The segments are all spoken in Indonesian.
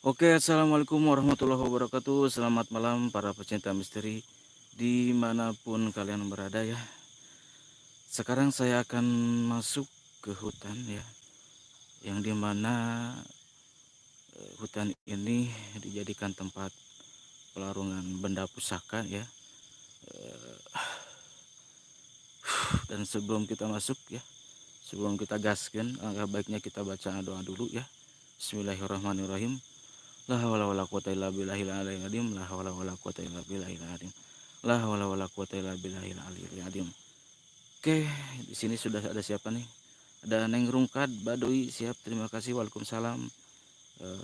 Oke, assalamualaikum warahmatullahi wabarakatuh. Selamat malam para pecinta misteri dimanapun kalian berada ya. Sekarang saya akan masuk ke hutan ya, yang dimana hutan ini dijadikan tempat pelarungan benda pusaka ya. Dan sebelum kita masuk ya, sebelum kita gaskan, alangkah baiknya kita baca doa dulu ya. Bismillahirrahmanirrahim. La haula wala quwata illa billahil aliyyil azim. La haula wala quwata illa billahil azim. La haula wala quwata illa billahil aliyyil azim. Oke, di sini sudah ada siapa nih? Ada Neng Rungkad, Badoy, siap. Terima kasih. Waalaikumsalam.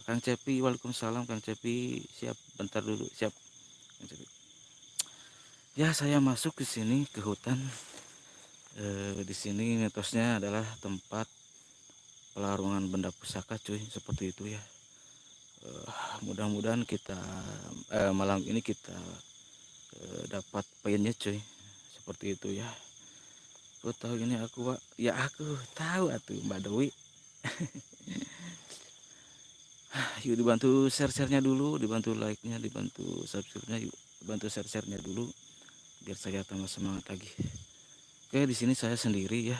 Kang Cepi, waalaikumsalam. Kang Cepi, siap. Bentar dulu, siap. Kang Cepi. Ya, saya masuk ke sini ke hutan. Di sini mitosnya adalah tempat pelarungan benda pusaka, cuy. Seperti itu ya. Mudah-mudahan kita malam ini kita dapat poinnya, cuy. Seperti itu ya. Aku tahu ini aku, Wak. Ya aku tahu atuh Mbak Dewi. Yuk dibantu share-nya dulu, dibantu like-nya, dibantu subscribe-nya, yuk dibantu share-nya dulu biar saya tambah semangat lagi. Oke, di sini saya sendiri ya.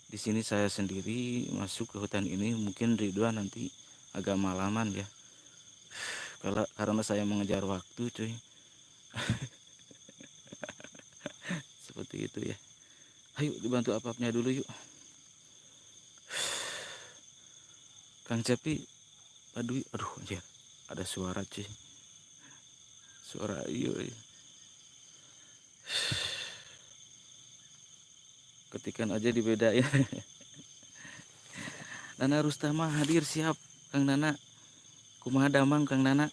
Di sini saya sendiri masuk ke hutan ini, mungkin Ridwan nanti agak malaman ya. Karena saya mengejar waktu, cuy. Seperti itu ya. Ayo dibantu apapnya dulu yuk. Kang Cepi, aduh, anjir. Ada suara, cuy. Suara iyo. Ketikan aja dibedain. Nana Rustama hadir, siap. Kang Nana, kumaha damang Kang Nana.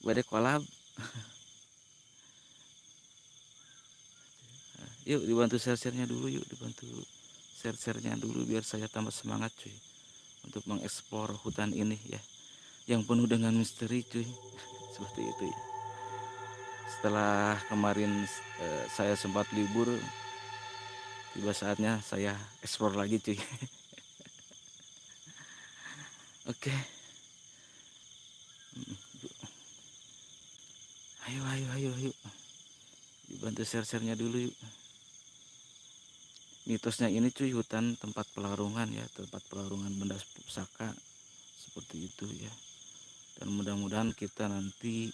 Bade kolab. Yuk dibantu share-nya dulu, yuk dibantu share-nya dulu biar saya tambah semangat, cuy, untuk mengeksplor hutan ini ya, yang penuh dengan misteri, cuy. Seperti itu ya. Setelah kemarin saya sempat libur, tiba saatnya saya eksplor lagi, cuy. Oke. Ayo. Dibantu share-nya dulu yuk. Mitosnya ini, cuy, hutan tempat pelarungan ya, tempat pelarungan benda pusaka seperti itu ya. Dan mudah-mudahan kita nanti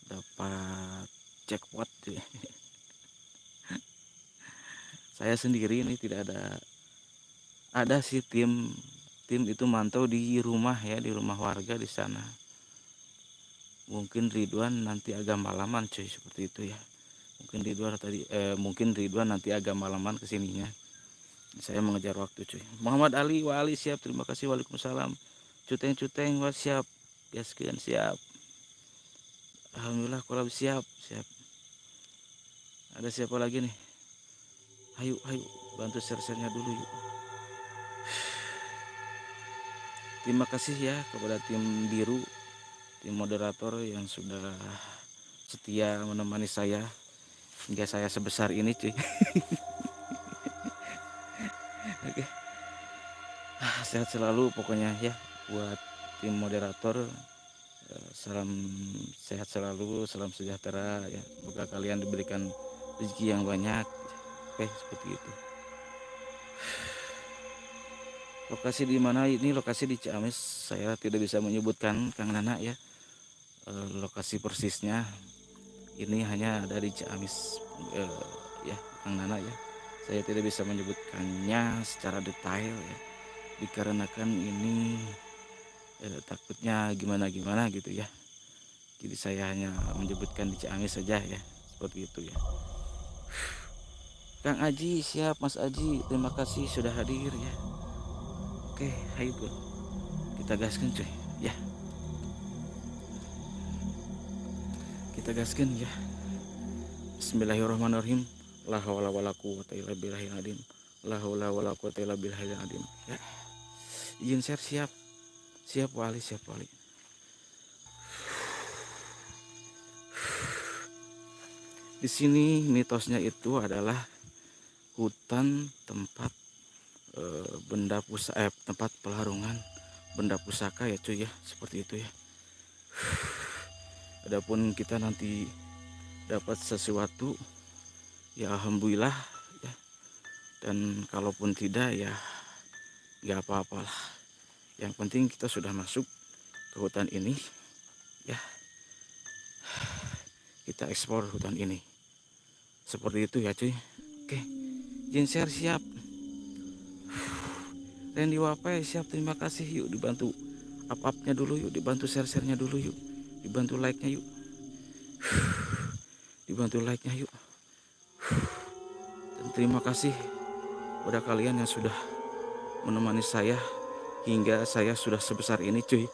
dapat jackpot, cuy. Saya sendiri ini tidak ada sih tim itu mantau di rumah ya, di rumah warga di sana. Mungkin Ridwan nanti agak malaman, cuy, seperti itu ya. Mungkin Ridwan nanti agak malaman kesininya. Saya mengejar waktu, cuy. Muhammad Ali, Wali siap. Terima kasih. Waalaikumsalam. Cuteng siap. Gaskeun siap. Alhamdulillah kolab siap. Ada siapa lagi nih? Ayo bantu share-nya dulu yuk. Terima kasih ya kepada tim biru, tim moderator yang sudah setia menemani saya hingga saya sebesar ini, cuy. Oke. Sehat selalu pokoknya ya buat tim moderator. Salam sehat selalu, salam sejahtera ya. Semoga kalian diberikan rezeki yang banyak. Oke, seperti itu. Lokasi di mana ini? Lokasi di Ciamis. Saya tidak bisa menyebutkan, Kang Nana ya. Lokasi persisnya ini hanya ada di Ciamis ya, Kang Nana ya. Saya tidak bisa menyebutkannya secara detail ya, dikarenakan ini takutnya gimana gitu ya. Jadi saya hanya menyebutkan di Ciamis saja ya, seperti itu ya. Kang Aji siap, Mas Aji, terima kasih sudah hadir ya. Oke, ayo bro, kita gaskan, cuy ya. Kita gaskan ya. Bismillahirrahmanirrahim. La haula wala quwata illa billahil azim. La haula wala quwata illa billahil azim. Ya. Izin share, siap. Siap Wali. Di sini mitosnya itu adalah hutan tempat tempat pelarungan benda pusaka ya cuy ya, seperti itu ya. Adapun kita nanti dapat sesuatu ya alhamdulillah ya, dan kalaupun tidak ya nggak apa-apalah, yang penting kita sudah masuk ke hutan ini ya, kita eksplor hutan ini seperti itu ya cuy. Oke, Jin share siap, Randy Wapai siap, terima kasih. Yuk dibantu up-upnya dulu, yuk dibantu share-nya dulu, yuk dibantu like-nya, yuk dibantu like-nya, yuk. Dan terima kasih pada kalian yang sudah menemani saya hingga saya sudah sebesar ini cuy.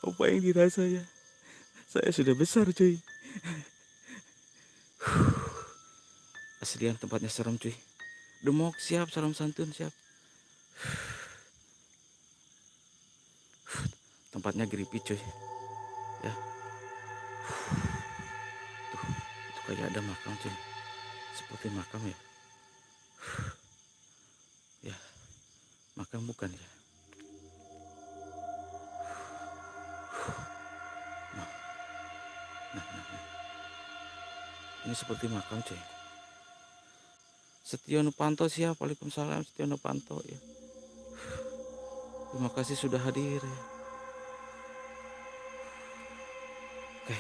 Apa yang dirasa ya, saya sudah besar cuy. Aslian tempatnya serem cuy. Demok siap, salam santun siap. Tempatnya geripi cuy ya. Tuh, itu kayak ada makam cuy, seperti makam ya. Ya, makam bukan ya. Nah. Ini seperti makam cuy. Setio Nupanto siap, waalaikumsalam Setio Nupanto ya. Terima kasih sudah hadir ya. Oke.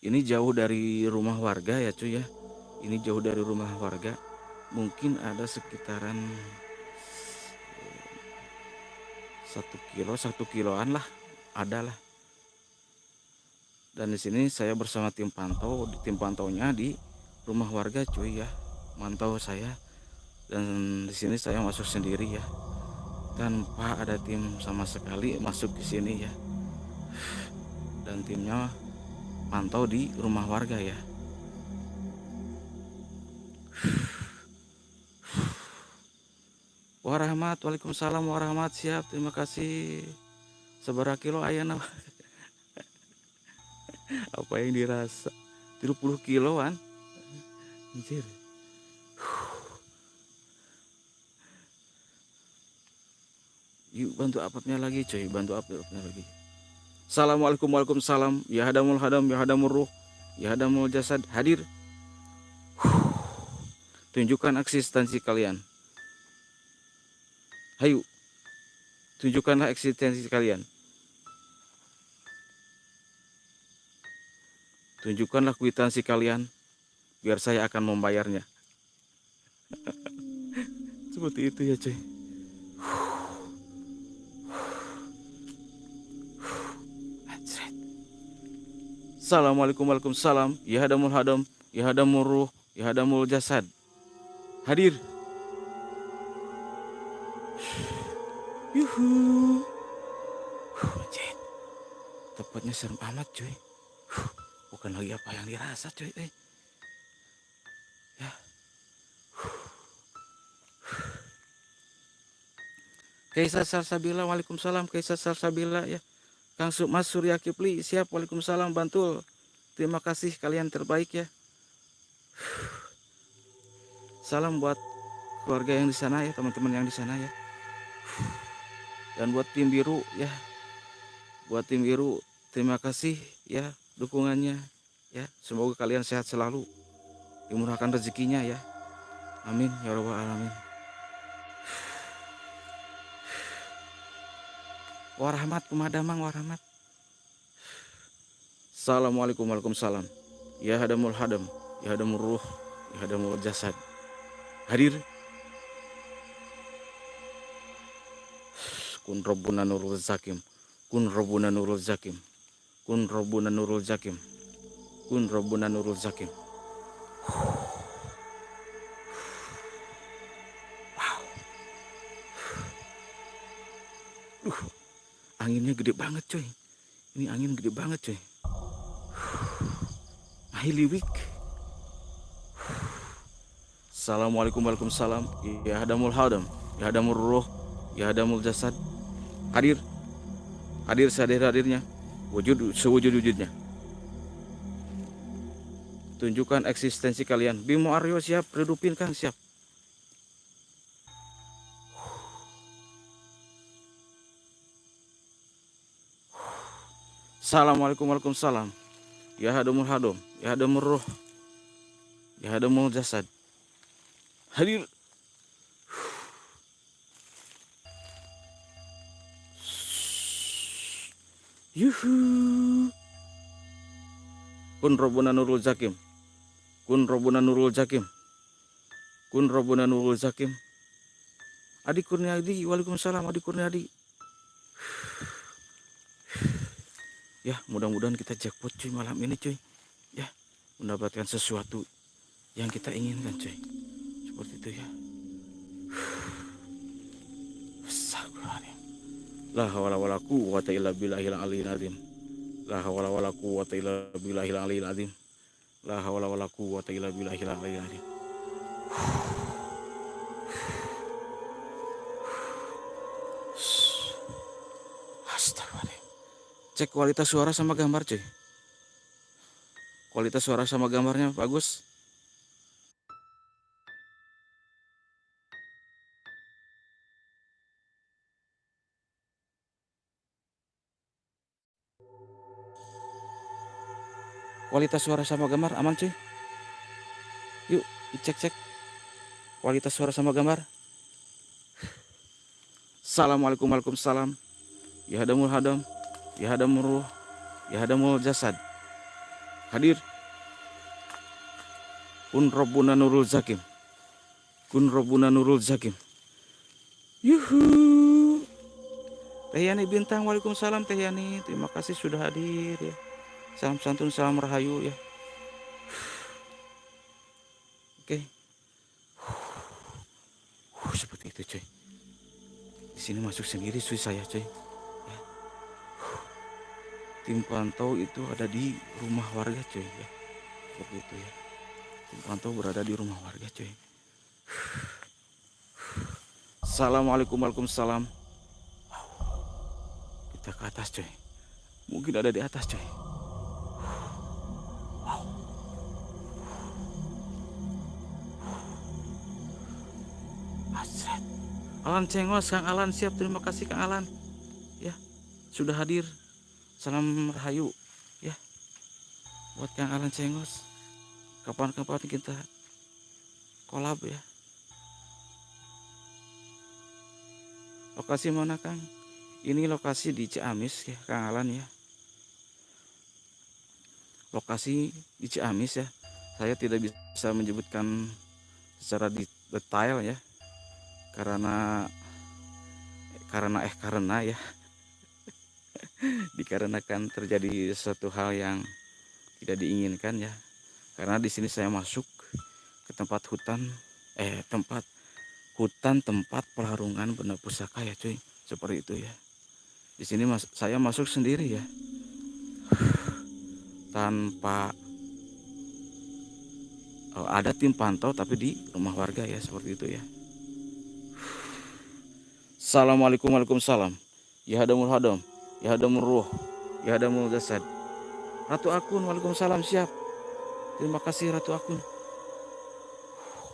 Ini jauh dari rumah warga ya cuy ya. Ini jauh dari rumah warga. Mungkin ada sekitaran 1 kiloan lah, ada lah. Dan di sini saya bersama tim pantau, tim pantaunya di rumah warga cuy ya, mantau saya. Dan di sini saya masuk sendiri ya, tanpa ada tim sama sekali masuk di sini ya. Dan timnya pantau di rumah warga ya. Warahmat, waalaikumsalam warahmat siap, terima kasih. Seberapa kilo ayana? Apa yang dirasa? 30 kiloan. Anjir. Yuk bantu uploadnya lagi coy, bantu uploadnya lagi. Assalamualaikum, waalaikumsalam. Ya hadamul hadam, ya hadamul ruh, ya hadamul jasad. Hadir. Tunjukkan eksistensi kalian. Hayu, tunjukkanlah eksistensi kalian. Tunjukkanlah kwitansi kalian, biar saya akan membayarnya. Seperti itu ya cuy. Assalamualaikum, waalaikumsalam. Ya hadamul hadam, ya hadamul ruh, ya hadamul jasad. Hadir. Yuhu. Tempatnya serem amat cuy. Bukan lagi apa yang dirasa cuy. Ya. Kaisar Salsabila, waalaikumsalam. Kaisar Salsabila ya. Kang Mas Surya Kipli siap, waalaikumsalam Bantul. Terima kasih kalian terbaik ya. Salam buat keluarga yang di sana ya, teman-teman yang di sana ya. Dan buat tim biru ya, buat tim biru terima kasih ya dukungannya ya. Semoga kalian sehat selalu, dimurahkan rezekinya ya, amin ya rabbal alamin. Warahmat kumadamang warahmat. Assalamualaikum, waalaikumsalam. Ya hadamul hadam, ya hadamul ruh, ya hadamul jasad. Hadir. Kun Rabbuna Nurul Zakim, kun Rabbuna Nurul Zakim, kun Rabbuna Nurul Zakim, kun Rabbuna Nurul Zakim. Wow. Anginnya gede banget coy. Ini angin gede banget coy. Mahiliwik. Assalamualaikum, waalaikumsalam. Ya hadamul hadam, ya hadamul ruh, ya hadamul jasad. Hadir, hadir seadir-hadirnya, wujud sewujud-wujudnya. Tunjukkan eksistensi kalian. Bimo Aryo siap, redupin Kang siap. Assalamualaikum waalaikumsalam. Ya hadamul hadom, ya hadamul roh, ya hadamul jasad. Hadir. Yuhu. Kun Robuna Nurul Zakim. Kun Robuna Nurul Zakim. Kun Robuna Nurul Zakim. Adi Kurniadi, waalaikumsalam Adi Kurniadi. Ya, mudah-mudahan kita jackpot cuy malam ini cuy. Ya, mendapatkan sesuatu yang kita inginkan cuy. Seperti itu ya. La hawla wala quwwata illa billahil aliyil azim. La hawla wala quwwata illa billahil aliyil azim. La hawla wala quwwata illa billahil aliyil azim. Astagfirullah. Cek kualitas suara sama gambar cuy. Kualitas suara sama gambarnya bagus. Kualitas suara sama gambar aman cuy. Yuk dicek-cek kualitas suara sama gambar. Assalamualaikum waalaikumsalam. Ya hadamul hadam, ya hadamul ruh, ya hadamul jasad. Hadir. Kun Robuna Nurul Zakim. Kun Robuna Nurul Zakim. Yuhu. Teh Yani Bintang, waalaikumsalam Teh Yani. Terima kasih sudah hadir ya. Salam santun, salam rahayu ya. Oke. Seperti itu cuy. Di sini masuk sendiri cuy saya cuy. Ya. Tim pantau itu ada di rumah warga cuy ya. Seperti itu ya. Tim pantau berada di rumah warga cuy. Assalamualaikum waalaikumsalam. Kita ke atas coy. Mungkin ada di atas coy. Alan Cengos, Kang Alan siap. Terima kasih Kang Alan. Ya, sudah hadir. Salam rahayu ya. Buat Kang Alan Cengos. Kapan-kapan kita kolab ya. Lokasi mana Kang? Ini lokasi di Ciamis ya Kang Alan ya. Lokasi di Ciamis ya. Saya tidak bisa menyebutkan secara detail ya. Karena ya. Dikarenakan terjadi suatu hal yang tidak diinginkan ya. Karena di sini saya masuk ke tempat hutan tempat pelarungan benda pusaka ya cuy. Seperti itu ya. Di sini saya masuk sendiri ya. Tanpa ada tim pantau tapi di rumah warga ya, seperti itu ya. Assalamualaikum waalaikumsalam. Ya hadamul hadam, ya hadamul ruh, ya hadamul jasad. Ratu Akun, waalaikumsalam siap. Terima kasih Ratu Akun.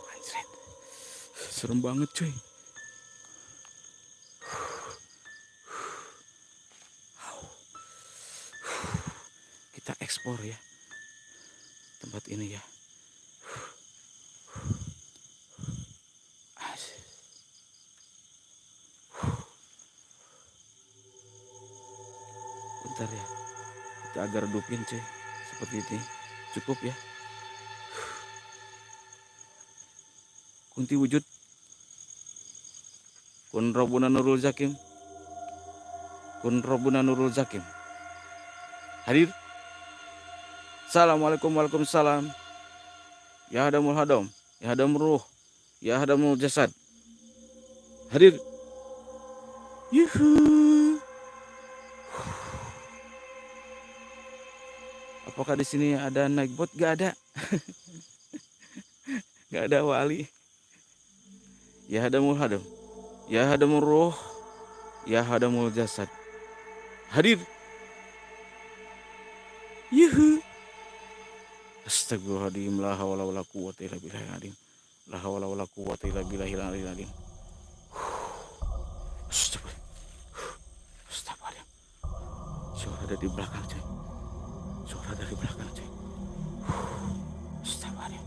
Anjret. Serem banget cuy. Kita ekspor ya tempat ini ya. Bentar ya, kita agar redupin cuy. Seperti ini cukup ya. Kunti wujud. Kun Robuna Nurul Zakim. Kun Robuna Nurul Zakim. Hadir. Assalamualaikum waalaikumsalam. Ya hadamul hadam, ya hadamul ruh, ya hadamul jasad. Hadir. Yuhu. Apakah di sini ada naik bot? Gak ada. Gak ada wali. Ya hadamul hadam, ya hadamul ruh, ya hadamul jasad. Hadir. Yuhu. Astagfirullahaladzim. La haula wala quwwata illa billahil azim. La haula wala quwwata illa billahil azim. Astagfirullah. Suara dari belakang coy. Suara dari belakang coy. Astagfirullah.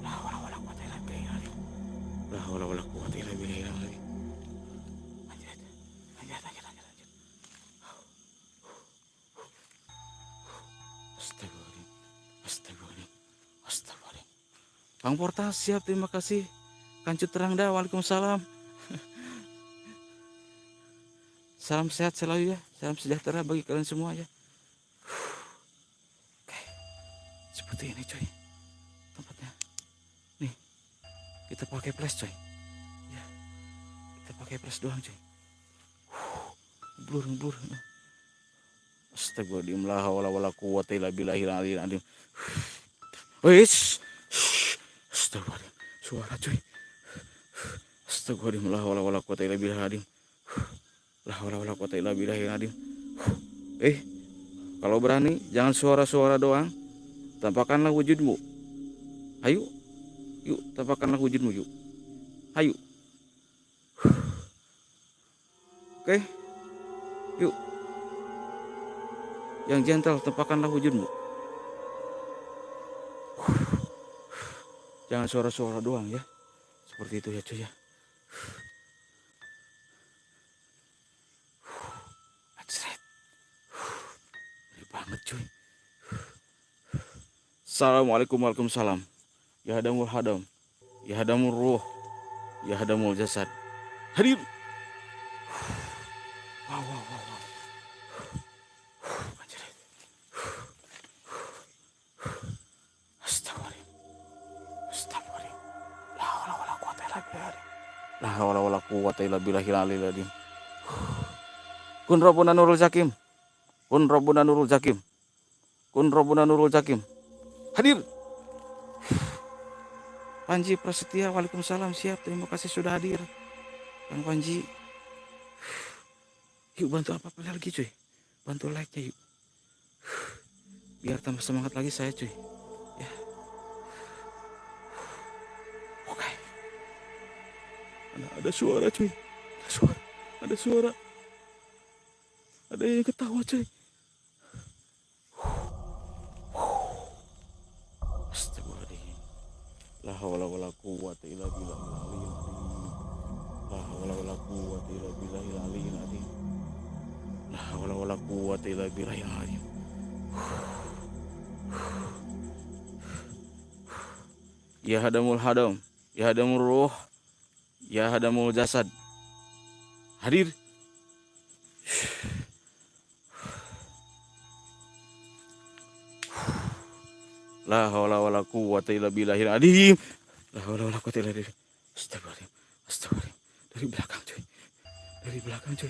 La haula wala quwwata illa billahil azim. La haula wala quwwata illa billahil azim. Anjir. Astagfirullah. Astagfirullah. Astagfirullah. Kang Portas siap, terima kasih. Kancut Terangda, waalaikumsalam. Salam sehat selalu ya, salam sejahtera bagi kalian semua ya. Oke, seperti ini coy tempatnya. Nih, kita pakai flash coy. Ya, kita pakai flash doang coy. Blur. Astagfirullahaladzim, la haula wala quwwata illa billahil azim. Wis. Astagfirullahaladzim, suara coy. Astagfirullahaladzim, la haula wala quwwata illa billahil azim. La haula wala quwwata illa billahil azim. Kalau berani jangan suara-suara doang. Tampakkanlah wujudmu. Ayo. Yuk, tampakkanlah wujudmu yuk. Ayo. Oke. Yuk. Yang gentle, tampakkanlah wujudmu. Jangan suara-suara doang ya. Seperti itu ya cuy ya. Banget cuy. Assalamualaikum, waalaikumsalam. Ya hadamul hadam, ya hadamul ruh, ya hadamul jasad. Hadir. Wow. Astagfirullah. La haula wala quwwata illa billah. La haula wala quwwata illa billahil aliyil azim. Kun Rabbuna Nurul Zakim. Kun Rabbuna Nurul Zakim. Kun Rabbuna Nurul Zakim. Hadir. Panji Prasetya, waalaikumsalam, siap, terima kasih sudah hadir. Kang Panji. Yuk bantu apa lagi cuy. Bantu like-nya yuk. Biar tambah semangat lagi saya cuy. Ya. Oke. Ada suara cuy. Ada suara. Ada yang ketawa cuy. Astagfirullahaladzim. La haula wala quwwata illa billahil aliyyil azim. La haula wala quwwata illa billahil aliyyil azim. La haula wala quwwata illa billahil azim. Ya hadamul hadam, ya hadamul ruh, ya hadamul jasad. Hadir. La haula wala quwwata illa billahil azim. La haula wala quwwata illa billah. Astagfirullah. Dari belakang cuy.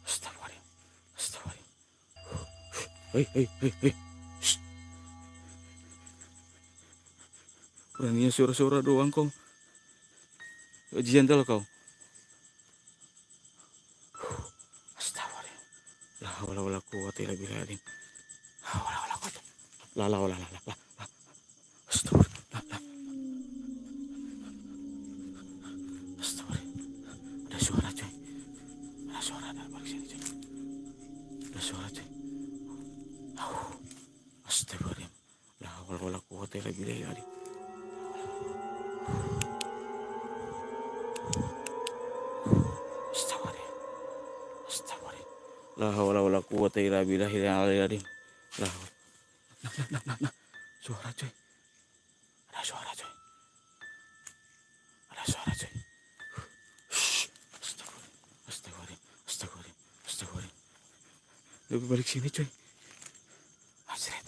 Astagfirullah. Hei. Beraninya suara-suara doang kau. Gentle kau. Astagfirullah. La haula wala quwwata illa billahil azim. La. Astagfirullah. Ada suara coy. Ada suara dari balik sini coy. Ada suara coy. Astagfirullah. La haula wala quwwata illa billahil azim. Astagfirullah. La haula wala quwwata illa billahil azim. La haula. Nah. Suara coy. Ada suara coy. Astagfirullah. Lebih balik sini coy. Anjrit.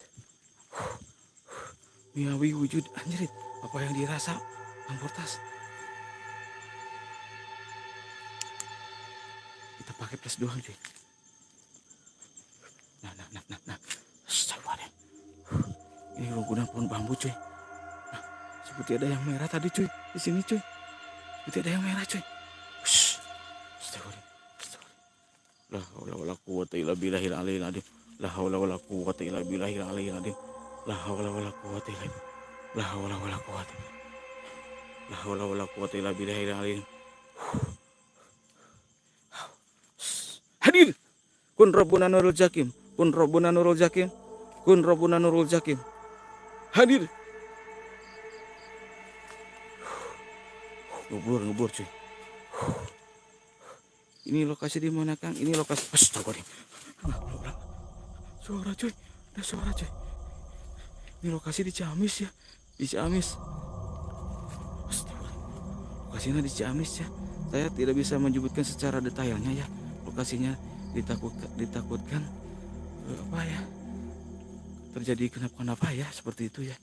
Miawi wujud anjrit. Apa yang dirasa Kang Portas? Kita pakai plus doang coy. Nah. Astagfirullah. Ini rungkunan pohon bambu cuy. Nah, seperti ada yang merah tadi cuy. Di sini cuy. Seperti ada yang merah cuy. Astagfirullah. La haula wala quwwata illa billahil aliyyil azim. La haula wala quwwata illa billahil aliyyil azim. La haula wala quwata illa billah. La haula wala quwata. La haula wala quwata illa billahil aliyil. Hadir. Kun Rabbuna Nurul Zakim. Kun Rabbuna Nurul Zakim. Kun Rabbuna Nurul Zakim. Hadir. Ngebur cuy. Ini lokasi di mana Kang? Ini lokasi. Astagfirullah. Suara cuy. Ada suara cuy. Ini lokasi di Ciamis ya. Di Ciamis. Astagfirullah. Lokasinya di Ciamis ya. Saya tidak bisa menyebutkan secara detailnya ya. Lokasinya ditakutkan apa ya? Terjadi kenapa-napa ya seperti itu ya.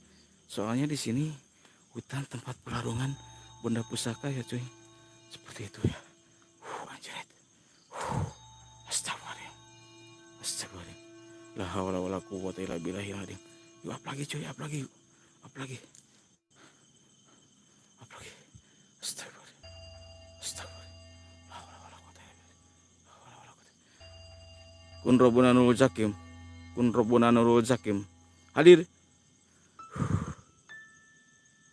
Soalnya di sini hutan tempat pelarungan benda pusaka ya cuy. Seperti itu ya. Anjrit. Astagfirullah. Astagfirullah. La haula wala quwwata illa billahil azim. Yuk up lagi cuy, up lagi. Up lagi. Up lagi. Astagfirullah. Astagfirullah. La haula wala quwwata illa billah. La haula wala quwwata. Kun Rabbuna Nurul Zakim. Kun Rabbuna Nurul Zakim. Hadir.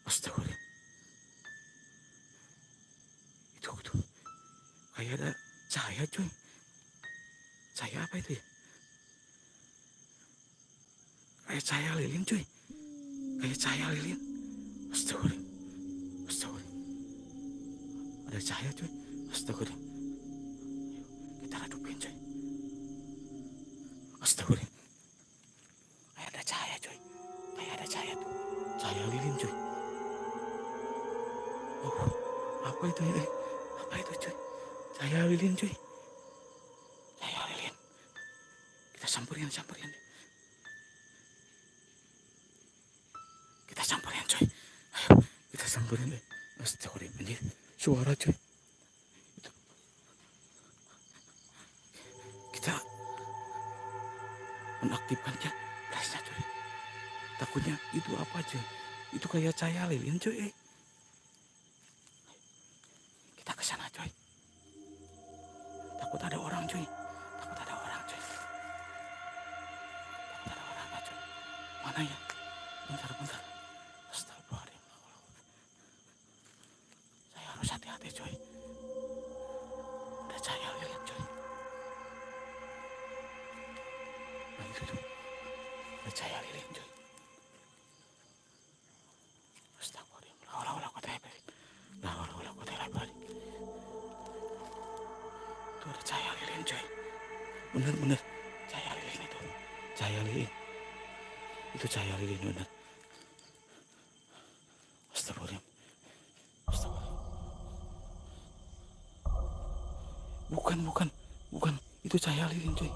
Astagfirullah. Itu. Kayak ada cahaya cuy. Cahaya apa itu ya? Kayak cahaya lilin cuy. Kayak cahaya lilin. Astagfirullah. Astagfirullah. Ada cahaya cuy. Astagfirullah. Kita redupin cuy. Astagfirullah. Kayak ada cahaya cuy. Kayak ada cahaya tuh. Cahaya lilin cuy. Oh, apa itu ya? Apa itu cuy? Cahaya lilin cuy. Cahaya lilin. Kita samperin. Kita samperin coy. Ayo, kita samperin deh. Astagfirullah anjir. Suara coy. Itu. Kita menaktifkannya flashnya coy. Takutnya itu apa coy? Itu kayak cahaya lilin coy. Kita ke sana coy. Takut ada orang coy. Takut ada orangnya coy. Mana ya? Bentar. Saya harus hati-hati coy. Ada cahaya lilin coy. Nah itu tuh. Ada cahaya lilin coy. Astagfirullah. La haula wala quwwata illa billah. Itu ada cahaya lilin coy. Bener. Cahaya lilin itu. Cahaya lilin. Itu cahaya lilin bener. Astagfirullah. Bukan. Itu cahaya lilin cuy.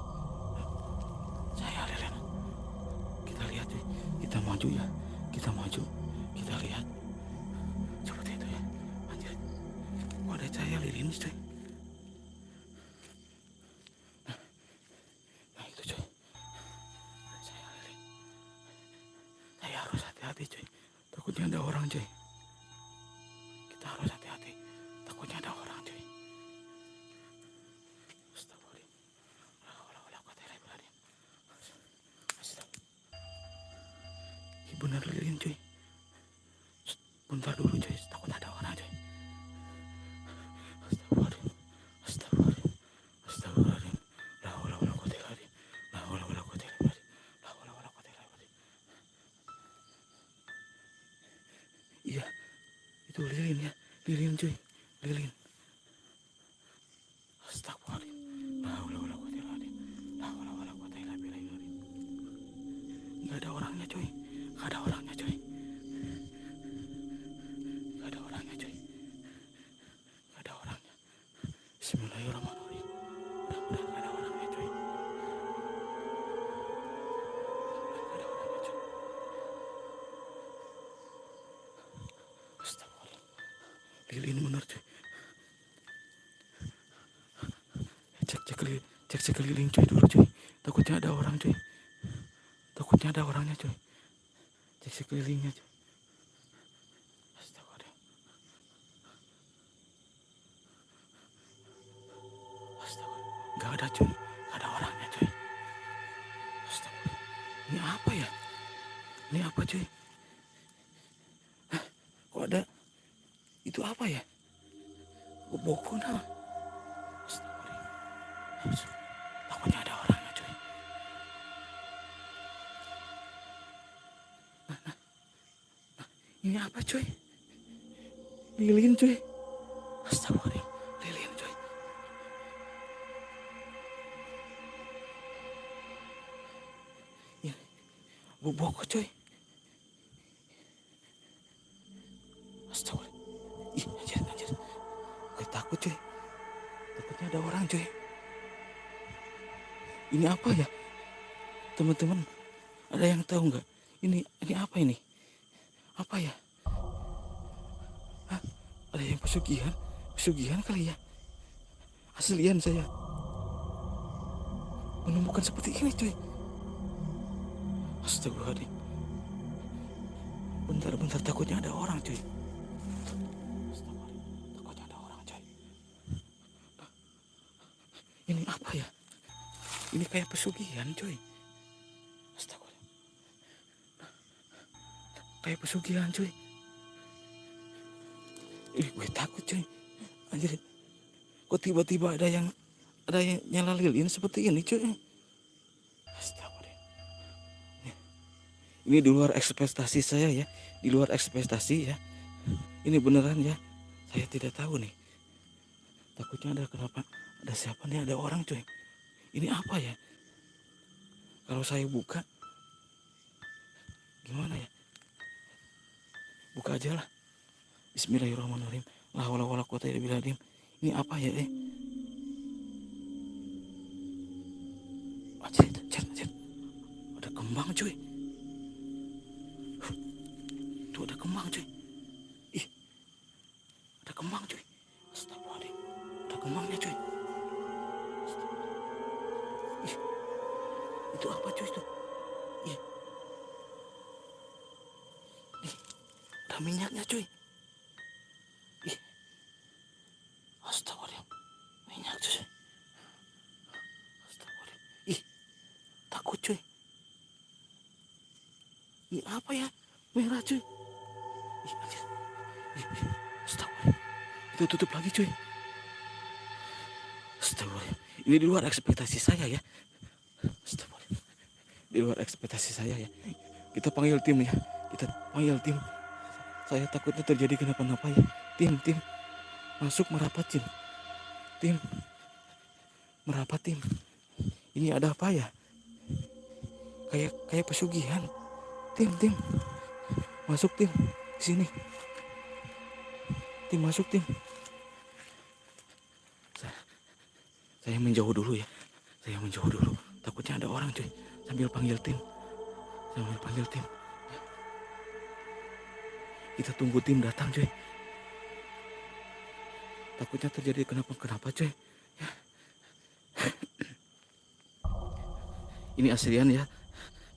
Cahaya lilin. Kita lihat cuy. Kita maju ya. Kita lihat. Seperti itu ya. Anjir. Kok ada cahaya lilin cuy. Nah itu cuy. Ada cahaya lilin. Saya harus hati-hati cuy. Takutnya ada orang cuy. Kita harus hati-hati. Takutnya ada orang cuy. Bener lilin cuy. Bentar dulu cuy. Takut ada orang cuy. Astagfirullah. La haula wala quwwata illa billah. La haula wala quwwata illa billah. La haula wala quwwata illa billah. Iya. Itu lilin ya. Lilin cuy. Lilin. Astagfirullah. La haula wala quwwata illa billah. La haula wala quwwata illa billah. Enggak ada orangnya cuy. Enggak ada orangnya cuy. Bismillahirrahmanirrahim. Mudah-mudahan enggak ada orangnya cuy. Astagfirullah. Lilin bener cuy. Cek keliling cuy dulu cuy. Takutnya ada orang cuy. Takutnya ada orangnya cuy. Cek sekelilingnya cuy. Astagfirullah. Gak ada cuy. Gak ada orangnya cuy. Astagfirullah. Ini apa ya? ada. Itu apa ya? Boku nah. Takutnya ada orangnya coy. Ini apa coy? Lilin coy. Astagfirullah. Lilin coy. Ini boku coy. Astagfirullah. Ih, anjir. Gue takut coy. Takutnya ada orang coy. Ini apa ya? Teman-teman, ada yang tahu nggak? Ini apa ini? Apa ya? Hah? Ada yang pesugihan? Pesugihan kali ya? Aslian saya menemukan seperti ini coy. Astagfirullahaladzim. Bentar, takutnya ada orang coy. Astagfirullahaladzim, takutnya ada orang coy. Ini apa ya? Ini kayak pesugihan coy. Astagfirullah. Kayak pesugihan coy. Gue takut coy. Anjir. Kok tiba-tiba ada yang nyala lilin seperti ini coy. Astagfirullah. Ini di luar ekspektasi saya ya. Di luar ekspektasi ya. Ini beneran ya. Saya tidak tahu nih. Takutnya ada kenapa. Ada siapa nih? Ada orang coy. Ini apa ya? Kalau saya buka, gimana ya? Buka aja lah. Bismillahirrahmanirrahim. La haula wala quwwata illa billah. Ini apa ya? Anjir. Ada kembang cuy. Tuh ada kembang cuy. Ih. Ada kembang cuy. Astagfirullahaladzim. Ada kembangnya cuy. Itu apa cuy itu? Ih. Ih. Ada minyaknya cuy. Ih. Astagfirullahaladzim. Minyak cuy. Astagfirullahaladzim. Ih. Takut cuy. Ini apa ya? Merah cuy. Ih, anjir. Ih. Astagfirullahaladzim. Itu tutup lagi cuy. Astagfirullahaladzim. Ini di luar ekspektasi saya ya. Astagfirullahaladzim. Di luar ekspektasi saya ya. Kita panggil tim ya. Kita panggil tim. Saya takutnya terjadi kenapa-napa ya. Tim. Masuk merapat tim. Tim. Merapat tim. Ini ada apa ya? Kayak pesugihan. Tim. Masuk tim. Sini. Tim masuk tim. Saya menjauh dulu ya. Takutnya ada orang cuy. Sambil panggil tim. Kita tunggu tim datang cuy. Takutnya terjadi kenapa cuy. Ya. Ini aslian ya.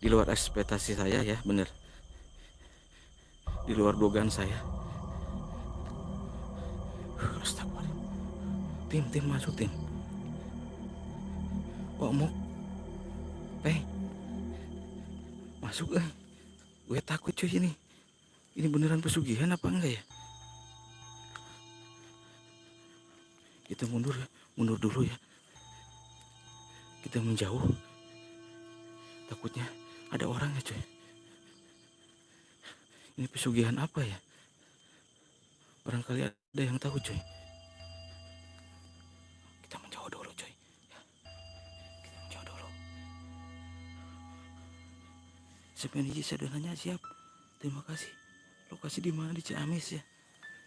Di luar ekspektasi saya ya, bener. Di luar dugaan saya. Astagfirullah. Tim masuk tim. Pak Mok. Masuk gue takut cuy ini. Ini beneran pesugihan apa enggak ya? Kita mundur dulu ya. Kita menjauh. Takutnya ada orangnya cuy. Ini pesugihan apa ya? Barangkali ada yang tahu cuy. Kita menjauh dulu cuy. Kita menjauh dulu. Sepeniji sederhananya siap. Terima kasih. Lokasi di mana di Ciamis ya.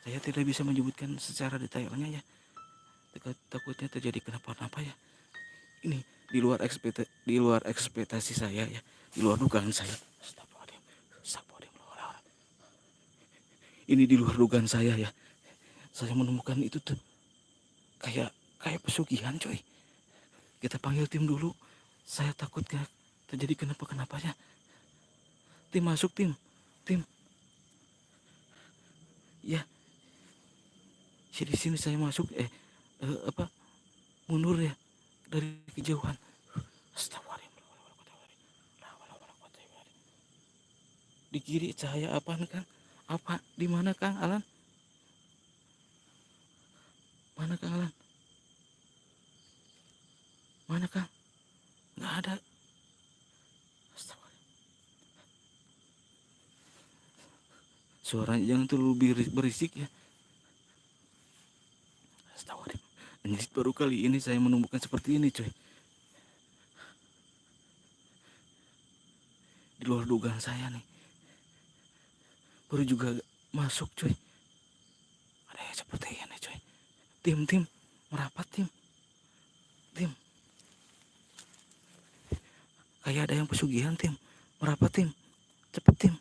Saya tidak bisa menyebutkan secara detailnya ya. Takutnya terjadi kenapa-napa ya. Ini di luar ekspektasi saya ya. Di luar dugaan saya. Ini di luar dugaan saya ya. Saya menemukan itu tuh kayak pesugihan coy. Kita panggil tim dulu. Saya takut terjadi kenapa ya. Tim masuk tim. Ya. Di sini saya masuk mundur ya dari kejauhan. Astagfirullahaladzim. Di kiri cahaya apaan kan? Apa di Di mana Kang Alan? Mana Kang Alan? Mana Kang? Nggak ada. Suaranya jangan terlalu berisik ya. Astagfirullah. Anjir, baru kali ini saya menemukan seperti ini coy. Di luar dugaan saya nih. Baru juga masuk coy. Ada yang seperti ini coy. Tim merapat tim. Kayak ada yang pesugihan tim. Merapat tim. Cepet tim.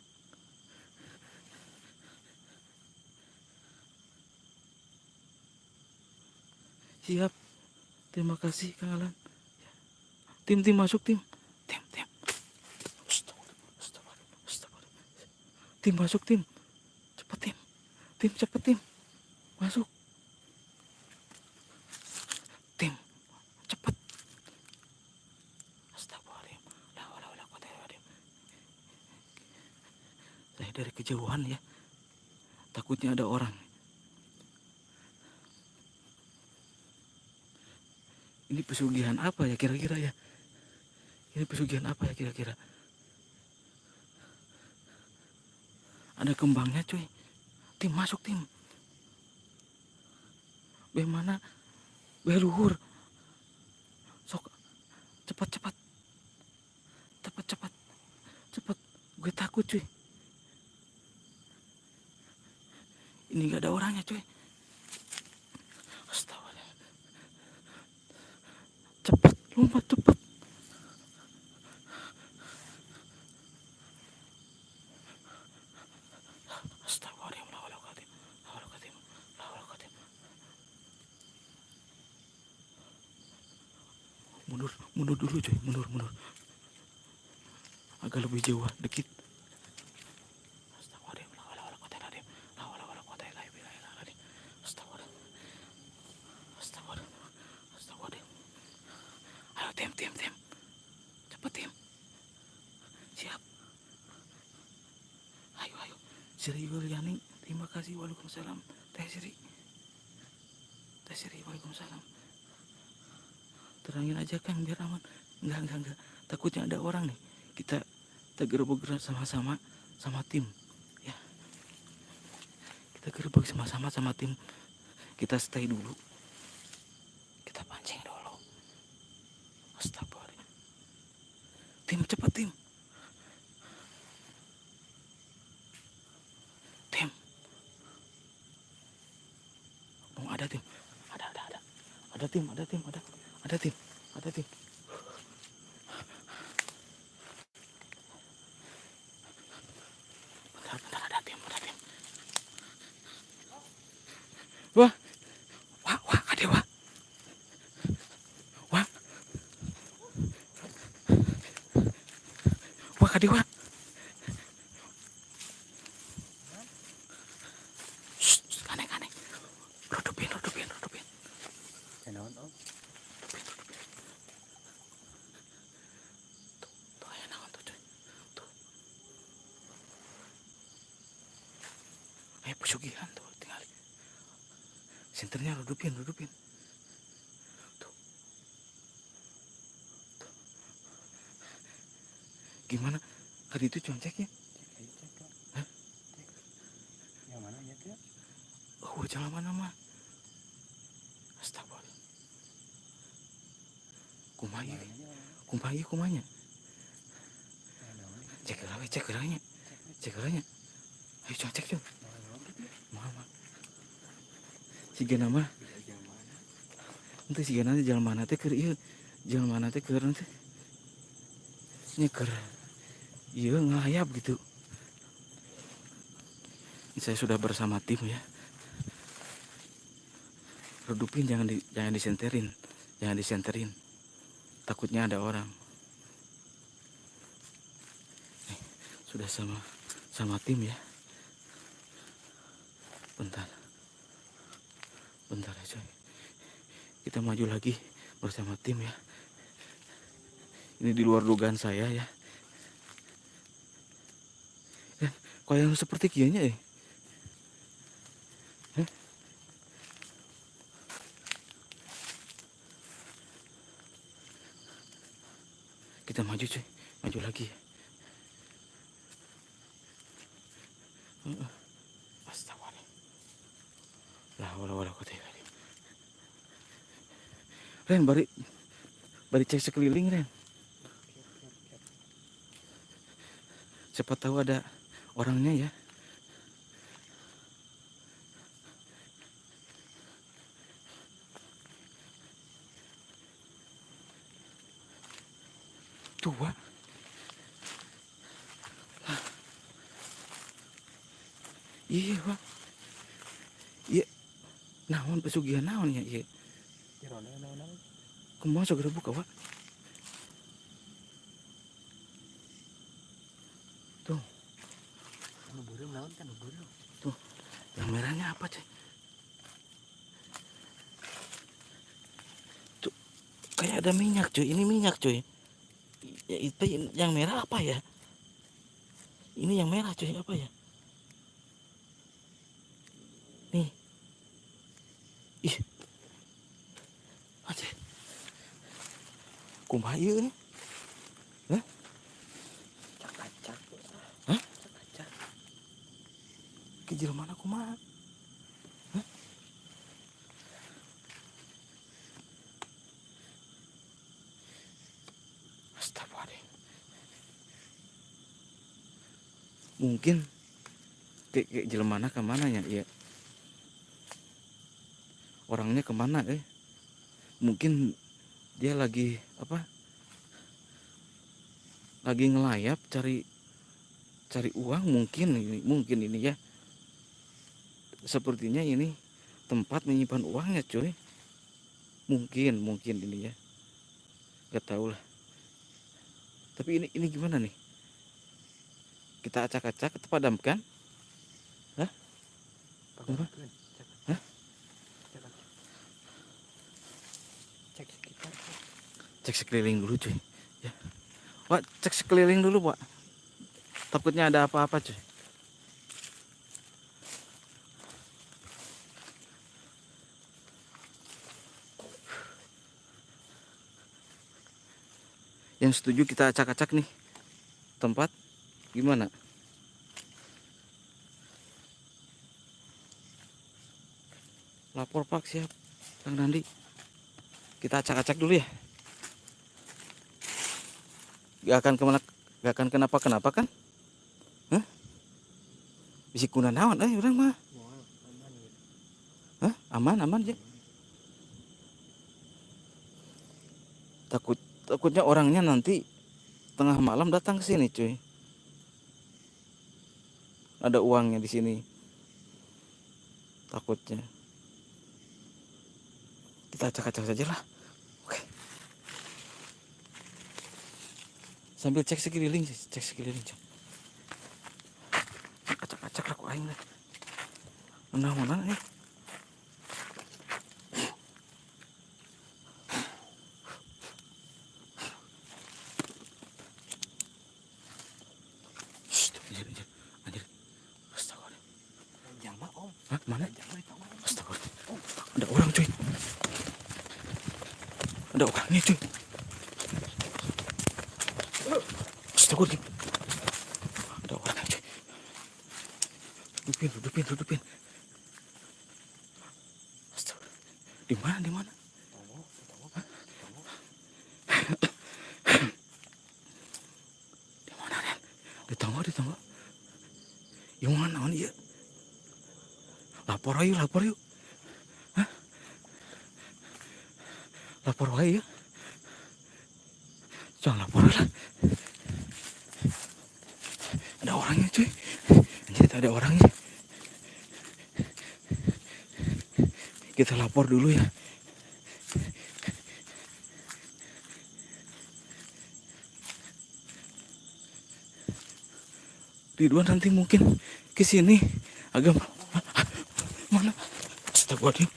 Siap. Terima kasih Kang Alan. Tim masuk tim. Tim. Astagfirullah. Tim masuk tim. Cepet tim. Tim cepet tim. Masuk. Tim cepet. Astagfirullah. Saya dari kejauhan ya. Takutnya ada orang. Ini pesugihan apa ya kira-kira ya? Ini pesugihan apa ya kira-kira? Ada kembangnya cuy. Tim masuk tim. Bagaimana? Beluhur. Sok. Cepat. Gue takut cuy. Ini gak ada orangnya cuy. Astagfirullah. Cepat, lompat cepat. Mundur dulu coy, mundur. Agak lebih jauh, dikit. Ayo tim. Cepet tim. Siap. Ayo. Sri Yuliani, terima kasih. Waalaikumsalam. Teh Sri, waalaikumsalam. Terangin aja Kang biar aman. Enggak. Takutnya ada orang nih. Kita gerbek sama-sama sama tim. Ya. Kita gerbek sama-sama sama tim. Kita stay dulu. Kita pancing dulu. Astagfirullah. Tim cepat tim. Oh, ada tim. Ada tim. Bentar, ada tim. Wah, Kadewa. Wah, Kadewa. Aneh. Rodopin. Tuh, ayo naon tuh, coy. Tuh. Ayo pesugihan tuh, tinggal. Senternya rodopin. Tuh. Gimana? Tadi itu conceknya? Hah? Yang mana ya, Kak? Oh, jangan mana-mana. Astagfirullah. Kumanya. Cek gerangnya. Ayo cek cuy. Mama. Siga nama. Nanti siga nanti jalan mana teh keur ieu. Jalan mana teh keur nanti. Nyeker. Iya ngayap gitu. Saya sudah bersama tim ya. Redupin jangan disenterin. Takutnya ada orang. Sudah sama tim ya. Bentar ya coy. Kita maju lagi bersama tim ya. Ini di luar dugaan saya ya. Kok yang seperti kianya kita maju cuy, maju lagi ya. Astagfirullah. La haula wala quwwata illa billah. Ren, bari cek sekeliling Ren. Siapa tahu ada orangnya ya. Tuh, Wak. Iya, Wak. Iya. Naon pesugihan naon ya, iya. Kumaha segera buka, Wak. Tuh. Tuh. Yang merahnya apa, cuy? Tuh. Kayak ada minyak, cuy. Ini minyak, cuy. Ya, itu yang merah apa ya? Ini yang merah, cuy. Apa ya? Nih. Ih. Aja. Kumaha ieu nih? Hah? Hah? Ke jelema mana kumaha? Hah? Astagfirullah. Mungkin ke jelemana kemana ya? Ya. Orangnya kemana mungkin dia lagi apa, lagi ngelayap cari uang mungkin ini ya, sepertinya ini tempat menyimpan uangnya cuy, mungkin ini ya, gak tahu lah. Tapi ini gimana nih, kita acak-acak atau padamkan? Hah? Apa? Hah? Cek sekeliling dulu cuy ya. Pak, cek sekeliling dulu Pak, takutnya ada apa-apa cuy. Yang setuju kita acak-acak nih tempat, gimana? Lapor Pak, siap Kang Nandi. Kita acak-acak dulu ya. Gak akan kenapa kan? Hah? Bisi kuna naon urang mah. Hah? Aman aja. Takutnya orangnya nanti tengah malam datang ke sini cuy. Ada uangnya di sini. Takutnya. Kita acak-acak saja lah. Oke. Sambil cek sekeliling cuy. Acak-acak aku aing lah. Mana nih? Anjir. Astagfirullah. Jama Om. Hah? Mana? Astagfirullah. Ada orang cuy. Ada orangnya cuy. Astagfirullah. Ada orangnya cuy. Dudupin. Astagfirullah. Di mana? Hah? Di mana Ren? Di tangga. Yang mana ya? Lapor yuk. Hah? Lapor aja ya. Jangan lapor lah. Ada orangnya cuy. Anjir, ada orangnya. Kita lapor dulu ya. Ridwan nanti mungkin ke sini agak mana? Astagfirullah.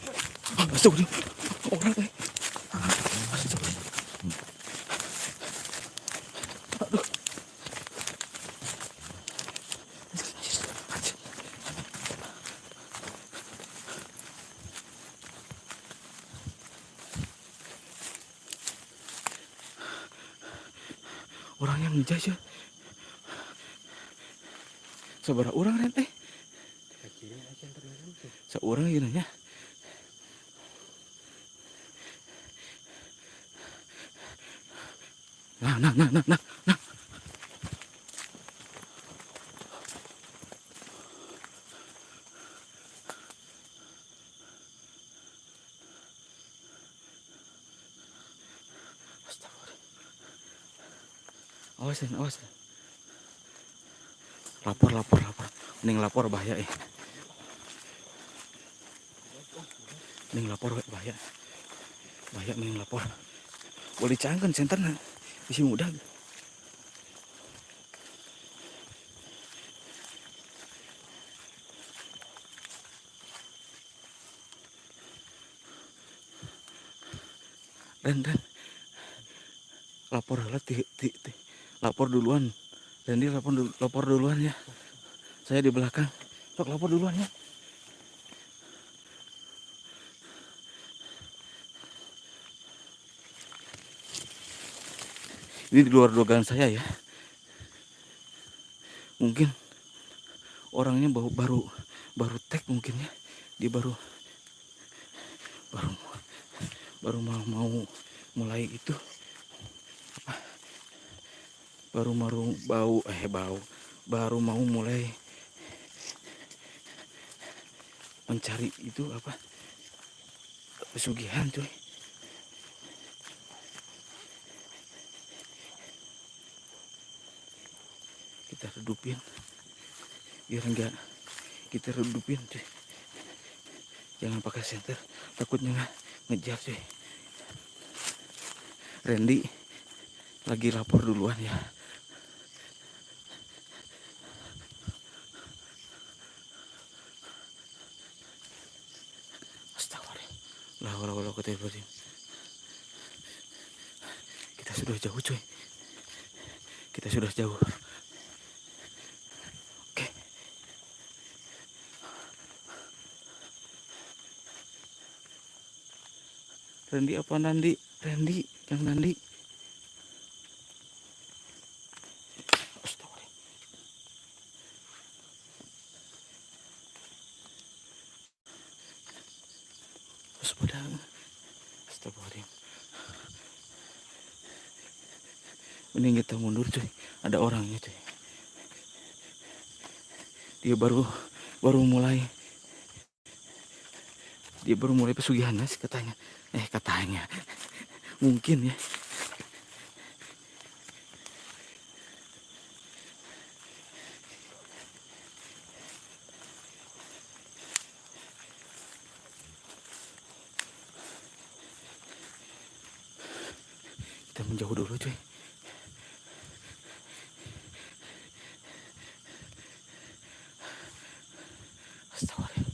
Orang Astagfirullah. Aduh. Orangnya ngejay ya. Sabaraha orang Ren teh? Seorang gini nya. Nah. Awas. Lapor. Mending lapor bahaya Mending lapor bahaya. Mending lapor. Boleh dicangkan senterna. Isi mudah. Dan lapor lah lapor duluan. Dan dia lapor duluan ya. Saya di belakang. Sok lapor duluan ya. Ini di luar dugaan saya ya. Mungkin orangnya baru tag mungkin ya. Dia baru mau mulai itu apa? Baru mau mulai mencari itu apa? Pesugihan coy. Kita redupin biar enggak kita redupin cuy. Jangan pakai senter, takutnya ngejar cuy. Randy lagi lapor duluan ya. Astagfirullah. Kita sudah jauh cuy. Kita sudah jauh. Oke. Randy apa Nandi? Randy, yang Nandi. Astagfirullah. Mending kita mundur cuy. Ada orangnya cuy. Dia baru mulai pesugihan sih katanya. Katanya. Mungkin ya. Kita menjauh dulu cuy. Astagfirullah.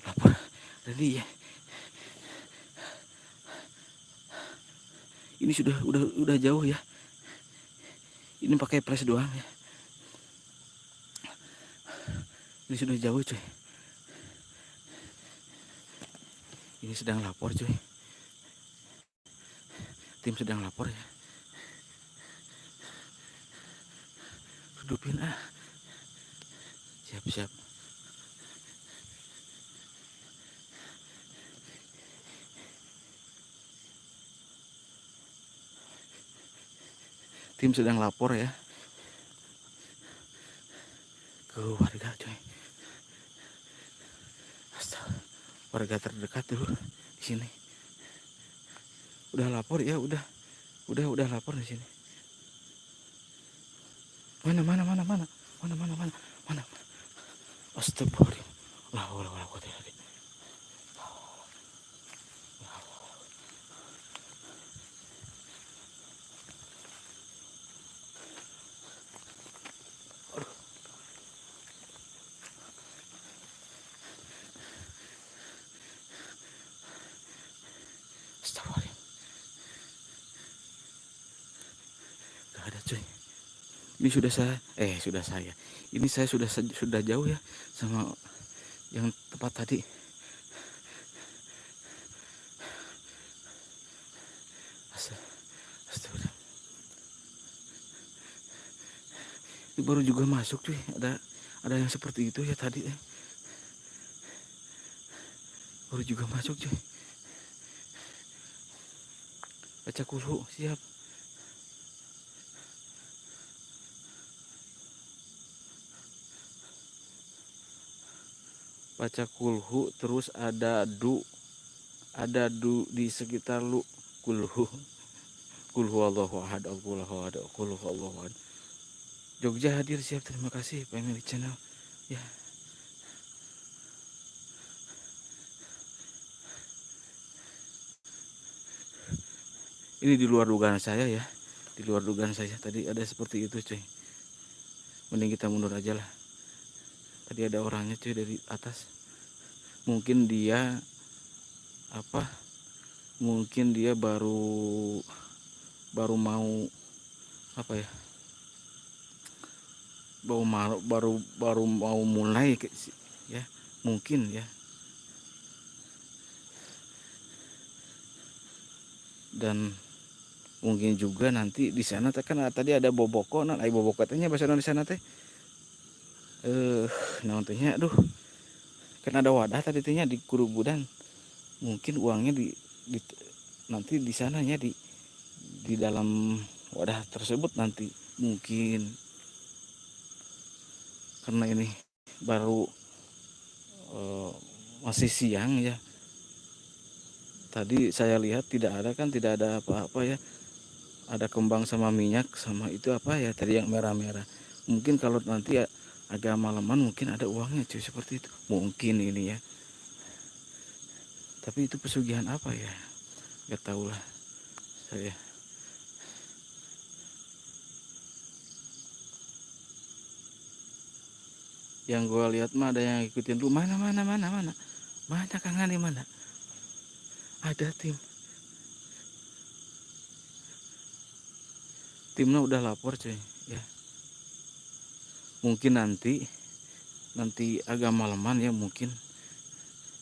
Lapor Randy ya. Ini udah jauh ya. Ini pakai flash doang ya. Ini sudah jauh cuy. Ini sedang lapor cuy. Tim sedang lapor ya. Redupin Siap. Tim sedang lapor ya ke warga coy. Warga terdekat dulu di sini. Udah lapor ya, udah lapor di sini. Mana? Astagfirullah. La haula wala quwwata illa billah. Astagfirullah. Gak ada cuy. Ini sudah saya. Ini saya sudah jauh ya sama yang tempat tadi. Ini baru juga masuk cuy, ada yang seperti itu ya tadi. Baru juga masuk cuy. Baca kulhu siap. Baca kulhu terus ada du di sekitar lu. Kulhu Allahu ahad, Allahu ahad, kulhu Allahu ahad. Jogja hadir siap, terima kasih Family Channel ya. Ini di luar dugaan saya ya, di luar dugaan saya tadi ada seperti itu cuy. Mending kita mundur aja lah. Tadi ada orangnya cuy dari atas. Mungkin dia mungkin dia baru mau apa ya, baru mau mulai ya, mungkin ya. Dan mungkin juga nanti di sana kan tadi ada boboko, boboko katanya bahasa di sana teh nantinya aduh, kan ada wadah tadi tehnya di kurubudan. Mungkin uangnya nanti di sananya di dalam wadah tersebut nanti mungkin, karena ini baru masih siang ya. Tadi saya lihat tidak ada apa-apa ya. Ada kembang sama minyak sama itu apa ya tadi yang merah-merah. Mungkin kalau nanti agak malaman mungkin ada uangnya cuy, seperti itu. Mungkin ini ya. Tapi itu pesugihan apa ya? Gak tahu lah saya. Yang gue lihat mah ada yang ikutin lu. Mana Kang Ani, mana? Ada timnya udah lapor cuy ya. Mungkin nanti agak malaman ya, mungkin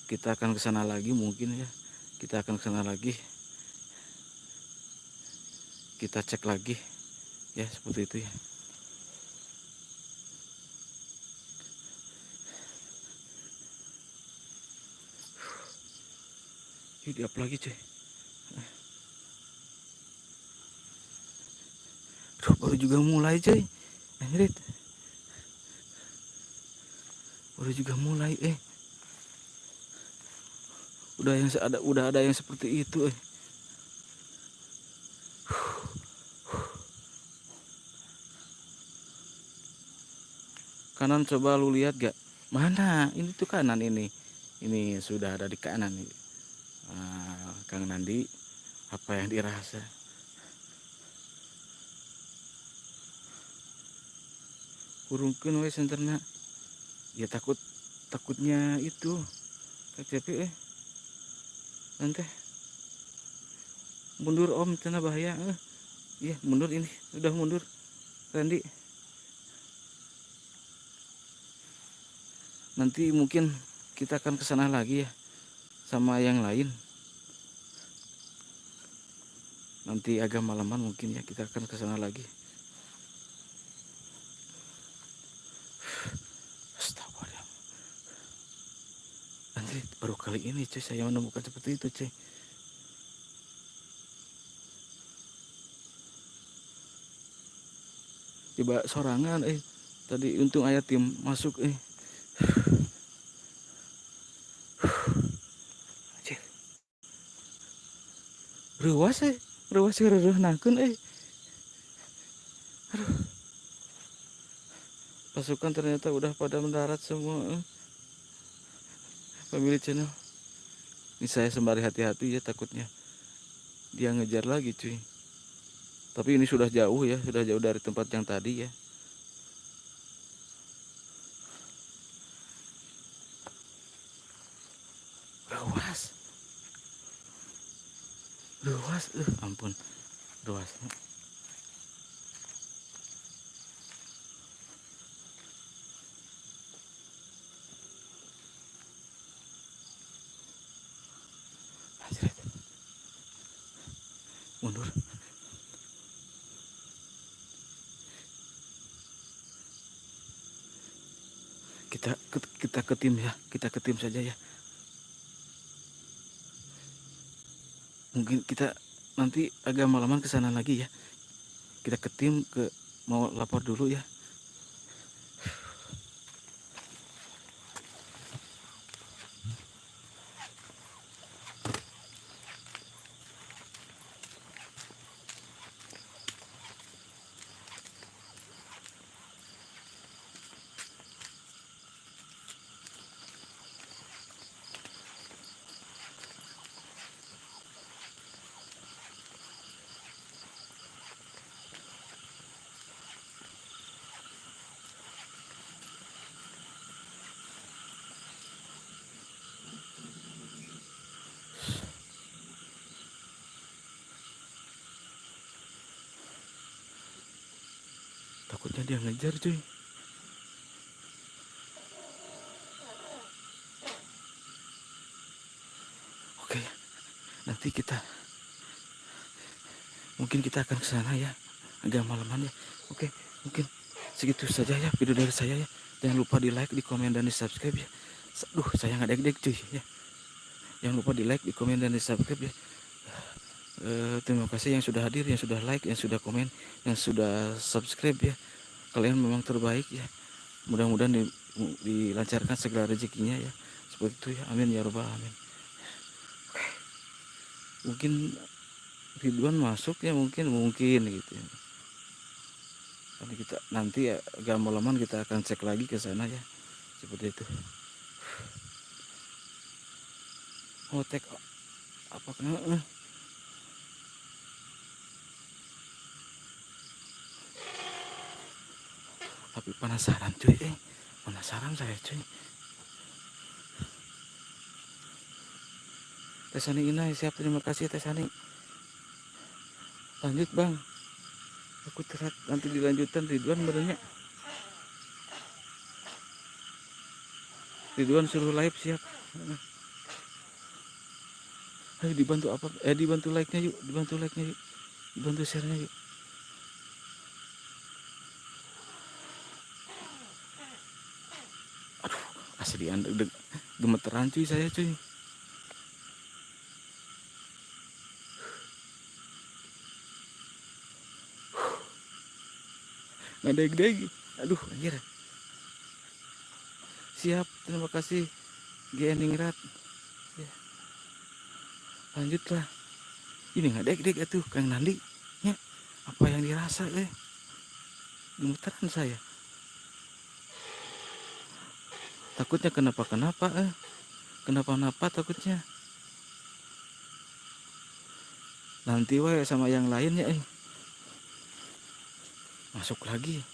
kita akan kesana lagi, mungkin ya kita akan kesana lagi, kita cek lagi ya, seperti itu ya. Yuk diap lagi cuy. Duh, baru juga mulai cuy. Anjrit. Baru juga mulai udah ada yang seperti itu Kanan coba lu lihat gak? Mana? Ini tuh kanan ini. Ini sudah ada di kanan nih. Kang Nandi, apa yang dirasa? Kurungkeun we senterna. Ya takutnya itu KCP nanti mundur om, cenah bahaya. Iya mundur, ini udah mundur Randy. Nanti mungkin kita akan kesana lagi ya sama yang lain. Nanti agak malaman mungkin ya kita akan kesana lagi. Astagfirullah. Nanti baru kali ini cuy saya menemukan seperti itu cuy. Coba sorangan tadi untung ayat tim masuk ruas nangkeun aduh, pasukan ternyata udah pada mendarat semua. Family Channel ini saya sembari hati-hati ya, takutnya dia ngejar lagi cuy. Tapi ini sudah jauh ya, sudah jauh dari tempat yang tadi ya. Ruas ampun, ruas. Mundur. kita ke tim ya, kita ke tim saja ya. Mungkin kita nanti agak malaman ke sana lagi ya. Kita ke tim, mau lapor dulu ya. Takutnya dia ngejar cuy. Oke, nanti mungkin kita akan ke sana ya, agak malaman ya. Oke, mungkin segitu saja ya video dari saya ya. Jangan lupa di like, di komen, dan di subscribe ya. Aduh, saya nggak deg-deg cuy ya. Jangan lupa di like, di komen, dan di subscribe ya. Terima kasih yang sudah hadir, yang sudah like, yang sudah komen, yang sudah subscribe ya. Kalian memang terbaik ya. Mudah-mudahan dilancarkan segala rezekinya ya. Seperti itu ya. Amin ya robbal alamin. Mungkin Ridwan masuk ya, mungkin gitu ya. Nanti ya agak malaman kita akan cek lagi ke sana ya. Seperti itu. Oh, tek apa kena? Tapi penasaran cuy, penasaran saya cuy. Tesani Inai siap, terima kasih Tesani. Lanjut bang, aku terat nanti dilanjutan Ridwan benernya. Ridwan suruh live siap. Ayo dibantu apa? Dibantu like-nya yuk, dibantu like-nya yuk, dibantu share-nya yuk. Aduh, asli gemeteran cuy saya cuy. Ngadeg-deg. Aduh anjir. Siap, terima kasih Geningrat ya. Lanjutlah. Ini ngadeg-deg atuh Kang Nandi ya. Apa yang dirasa gemeteran saya. Takutnya kenapa takutnya. Nanti wae sama yang lainnya masuk lagi.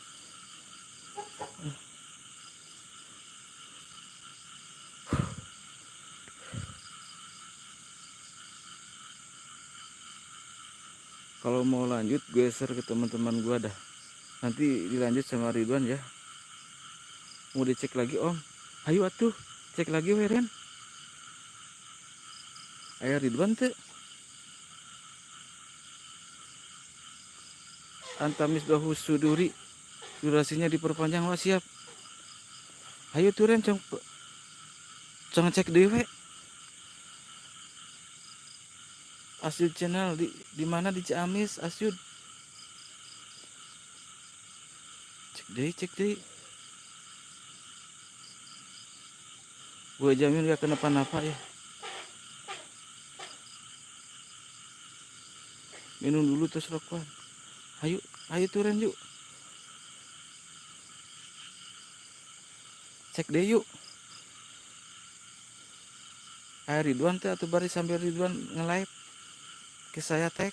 Kalau mau lanjut gue share ke teman-teman gue dah. Nanti dilanjut sama Ridwan ya. Mau dicek lagi om? Ayo atuh cek lagi weren. Ayo Ridwan tuh. Antamis bahus suduri. Durasinya diperpanjang wah siap. Ayo tuh ren cong cek dewe. Asyud channel di mana di Ciamis Asyud. Cek deh. Gue jamin gak kenapa-napa ya. Minum dulu terus rokokan. Ayo turun yuk. Cek deh yuk. Ayo Ridwan tuh atau baris sambil Ridwan nge-live ke saya tag.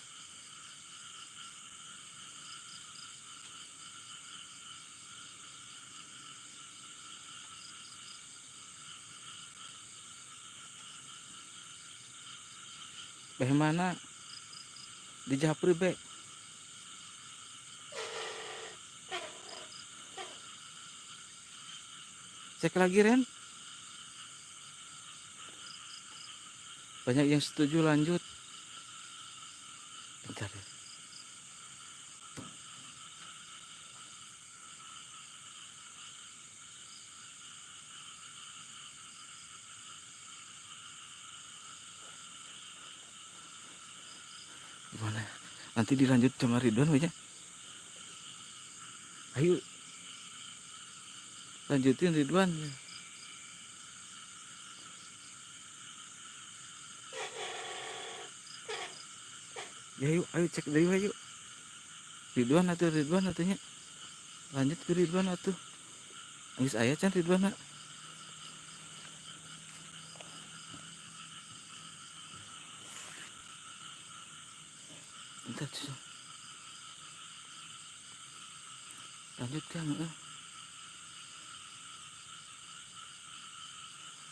Bagaimana di Japri be? Cek lagi Ren. Banyak yang setuju lanjut. Bentar ya. Nanti dilanjut sama Ridwan aja. Ayo lanjutin Ridwan. Ya yuk, ayo cek deh yuk. Ridwan atunya. Lanjut ke Ridwan atuh. Geus aya can Ridwan. Bentar cuy. Lanjutkan.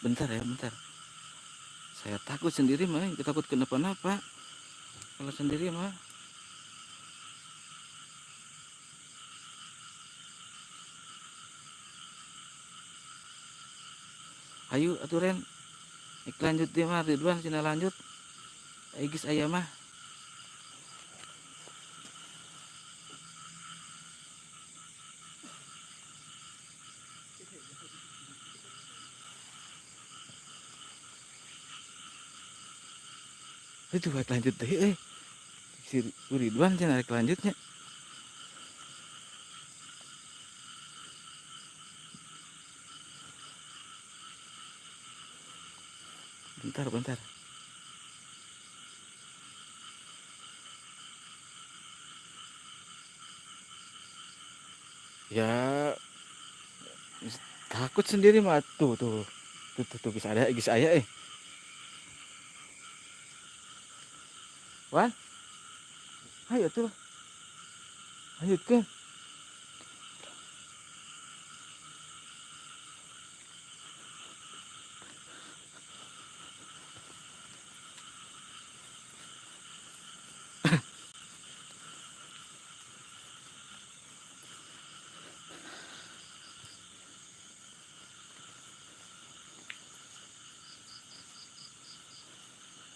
Bentar ya, bentar. Saya takut sendiri mah, takut kenapa-napa. Kalau sendiri mah. Ayo aturen. Lanjut dia mah Ridwan cina lanjut. Geus aya mah. Itu buat lanjut deh si Ridwan cina rek lanjutnya. Bentar. Ya takut sendiri mah tuh geus aya Wan, ayo tuh lanjutkan.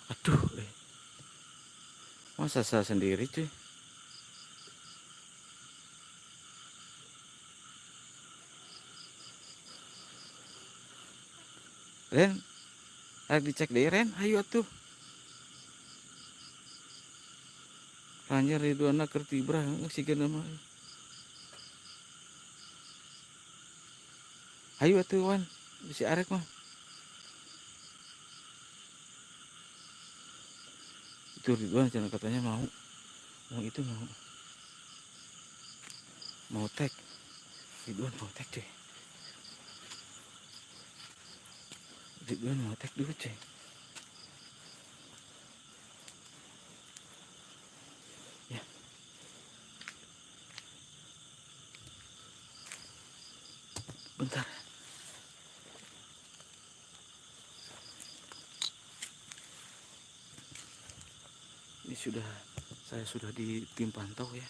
Aduh, masa saya sendiri cuy. Ren, harus dicek deh Ren, ayo tuh. Hanya Ridwan keur tibra sikeun mah. Ayo tuh Wan, si arek mah. Itu Ridwan cenah katanya mau itu mau tag. Ridwan mau tag cuy. Ridwan mau tag dulu cuy. Ya. Bentar. Ini saya sudah di tim pantau ya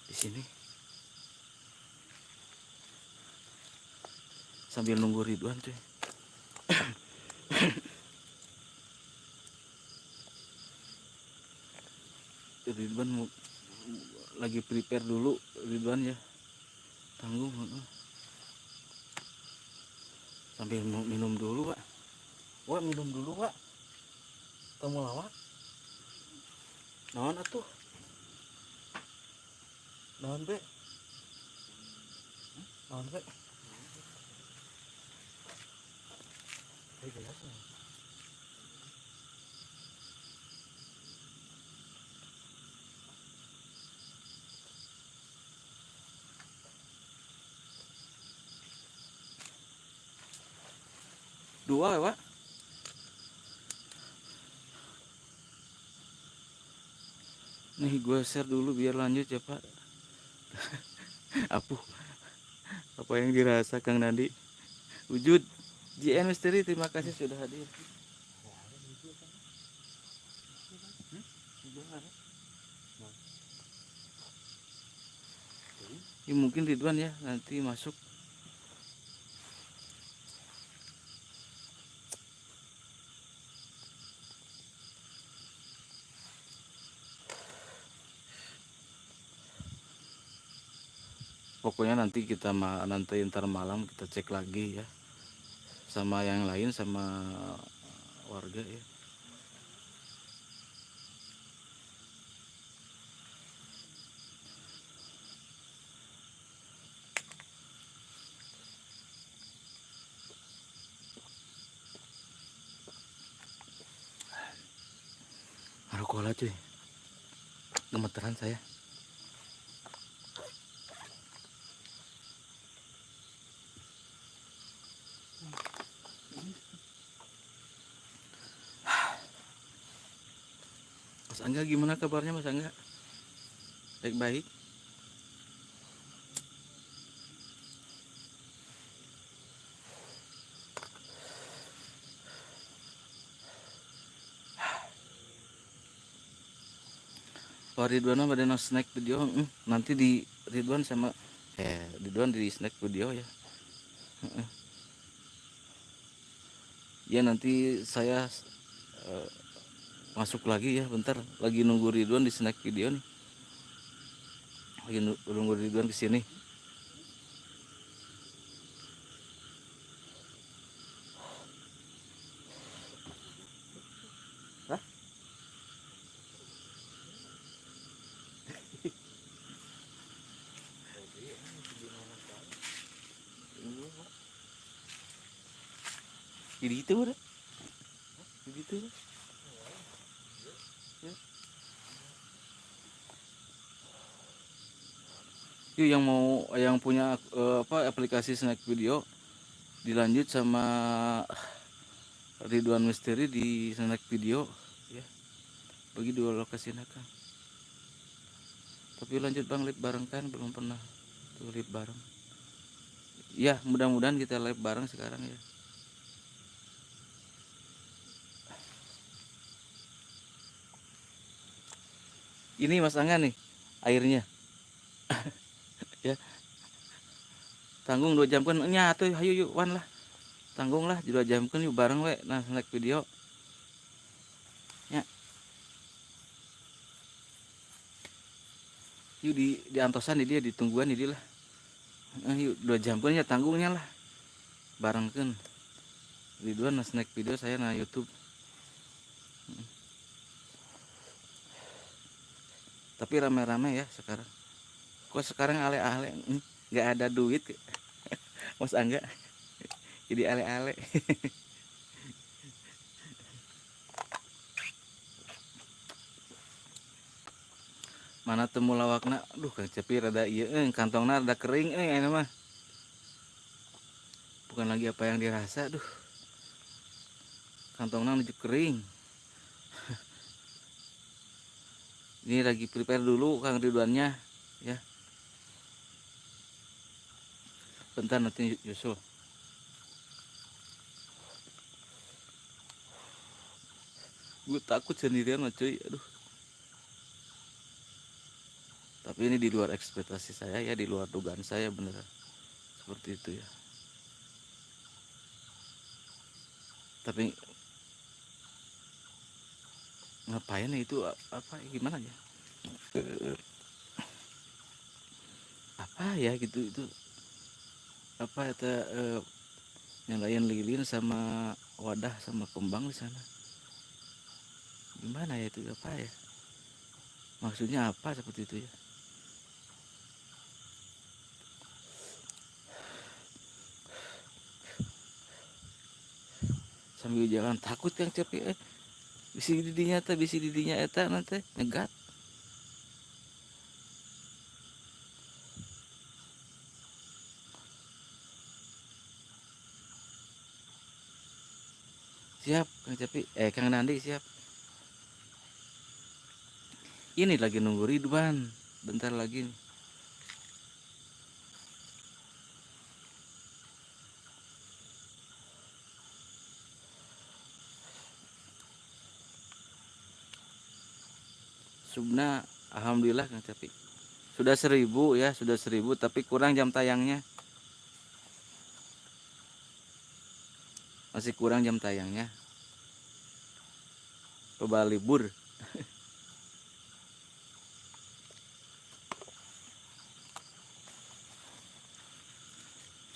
di sini. Sambil nunggu Ridwan cuy. Ridwan lagi prepare dulu Ridwan ya. Tanggung. Sambil minum dulu Pak. Wah minum dulu Pak. Kamu lawak. Naon atuh? Naon be? Naon be? Jelas. Dua ya Pak. Nih gue share dulu biar lanjut ya Pak. Apa yang dirasa Kang Nandi? Wujud JN Misteri, terima kasih sudah hadir. Ya, mungkin Ridwan ya nanti masuk. Pokoknya nanti nanti ntar malam kita cek lagi ya sama yang lain sama warga ya. Coca-Cola cuy, gemeteran saya. Mas Angga gimana kabarnya Mas Angga? Baik-baik. Kalau Ridwan ada no snack video, nanti di Ridwan sama Ridwan di snack video ya. Ya nanti saya masuk lagi ya bentar, lagi nunggu Ridwan di snack video nih. Lagi nunggu Ridwan kesini. Hah? Jadi itu udah. Jadi itu. Ya. Yuk yang punya aplikasi snack video dilanjut sama Ridwan Misteri di snack video ya. Bagi dua lokasi nakal. Tapi lanjut Bang live bareng kan belum pernah tuh live bareng. Ya mudah-mudahan kita live bareng sekarang ya. Ini Mas Angga nih airnya. Ya. Tanggung 2 jam kan nya atuh hayu yuk wan lah. Tanggung lah 2 jam kan yuk bareng we nah snack video. Ya. Yuk di antosan di dia ditungguan di dia lah. Yuk 2 jam kan ya tanggungnya lah. Bareng kan. Ridwan snack video saya na YouTube. Tapi rame-rame ya sekarang. Kok sekarang ale-ale nggak ada duit Mas Angga. Jadi ale-ale. Mana temu lawakna, aduh Kang Cepi rada iya, kantongna rada kering, ini mah. Bukan lagi apa yang dirasa, aduh. Kantongna menuju kering. Ini lagi prepare dulu Kang Ridwannya, ya. Bentar nanti nyusul. Gue takut sendirian mah cuy, aduh. Tapi ini di luar ekspektasi saya ya, di luar dugaan saya beneran. Seperti itu ya. Tapi ngapain ya itu apa gimana ya? Apa ya gitu itu apa itu nyalain lilin sama wadah sama kembang di sana. Gimana ya itu apa ya? Maksudnya apa seperti itu ya? Sambil jalan takut Kang Cepi bisi didinya eta nanti nyegat. Siap Kang Cepi Kang Nandi siap. Ini lagi nunggu Ridwan bentar lagi nih. Subna alhamdulillah Kang Cepi sudah 1000 ya, sudah 1000 tapi kurang jam tayangnya, masih kurang jam tayangnya. Coba libur.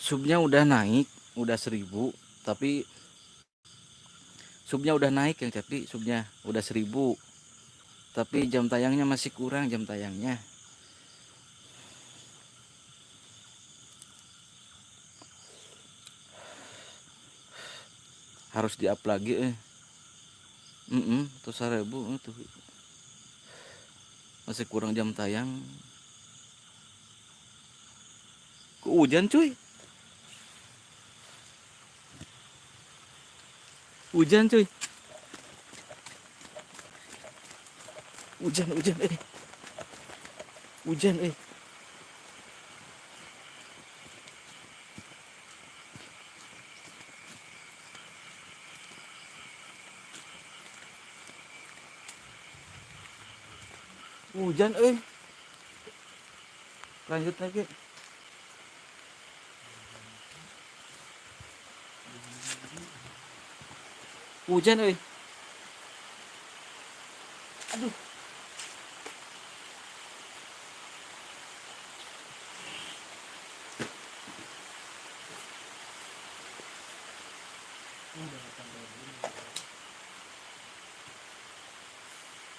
Subnya udah naik, udah 1000 tapi subnya udah naik Kang Cepi, subnya udah 1000 tapi jam tayangnya masih kurang jam tayangnya. Harus di up lagi tuh 1000 tuh Masih kurang jam tayang. Kok hujan cuy? Hujan cuy. Hujan Hujan Hujan Lanjut lagi. Hujan Aduh.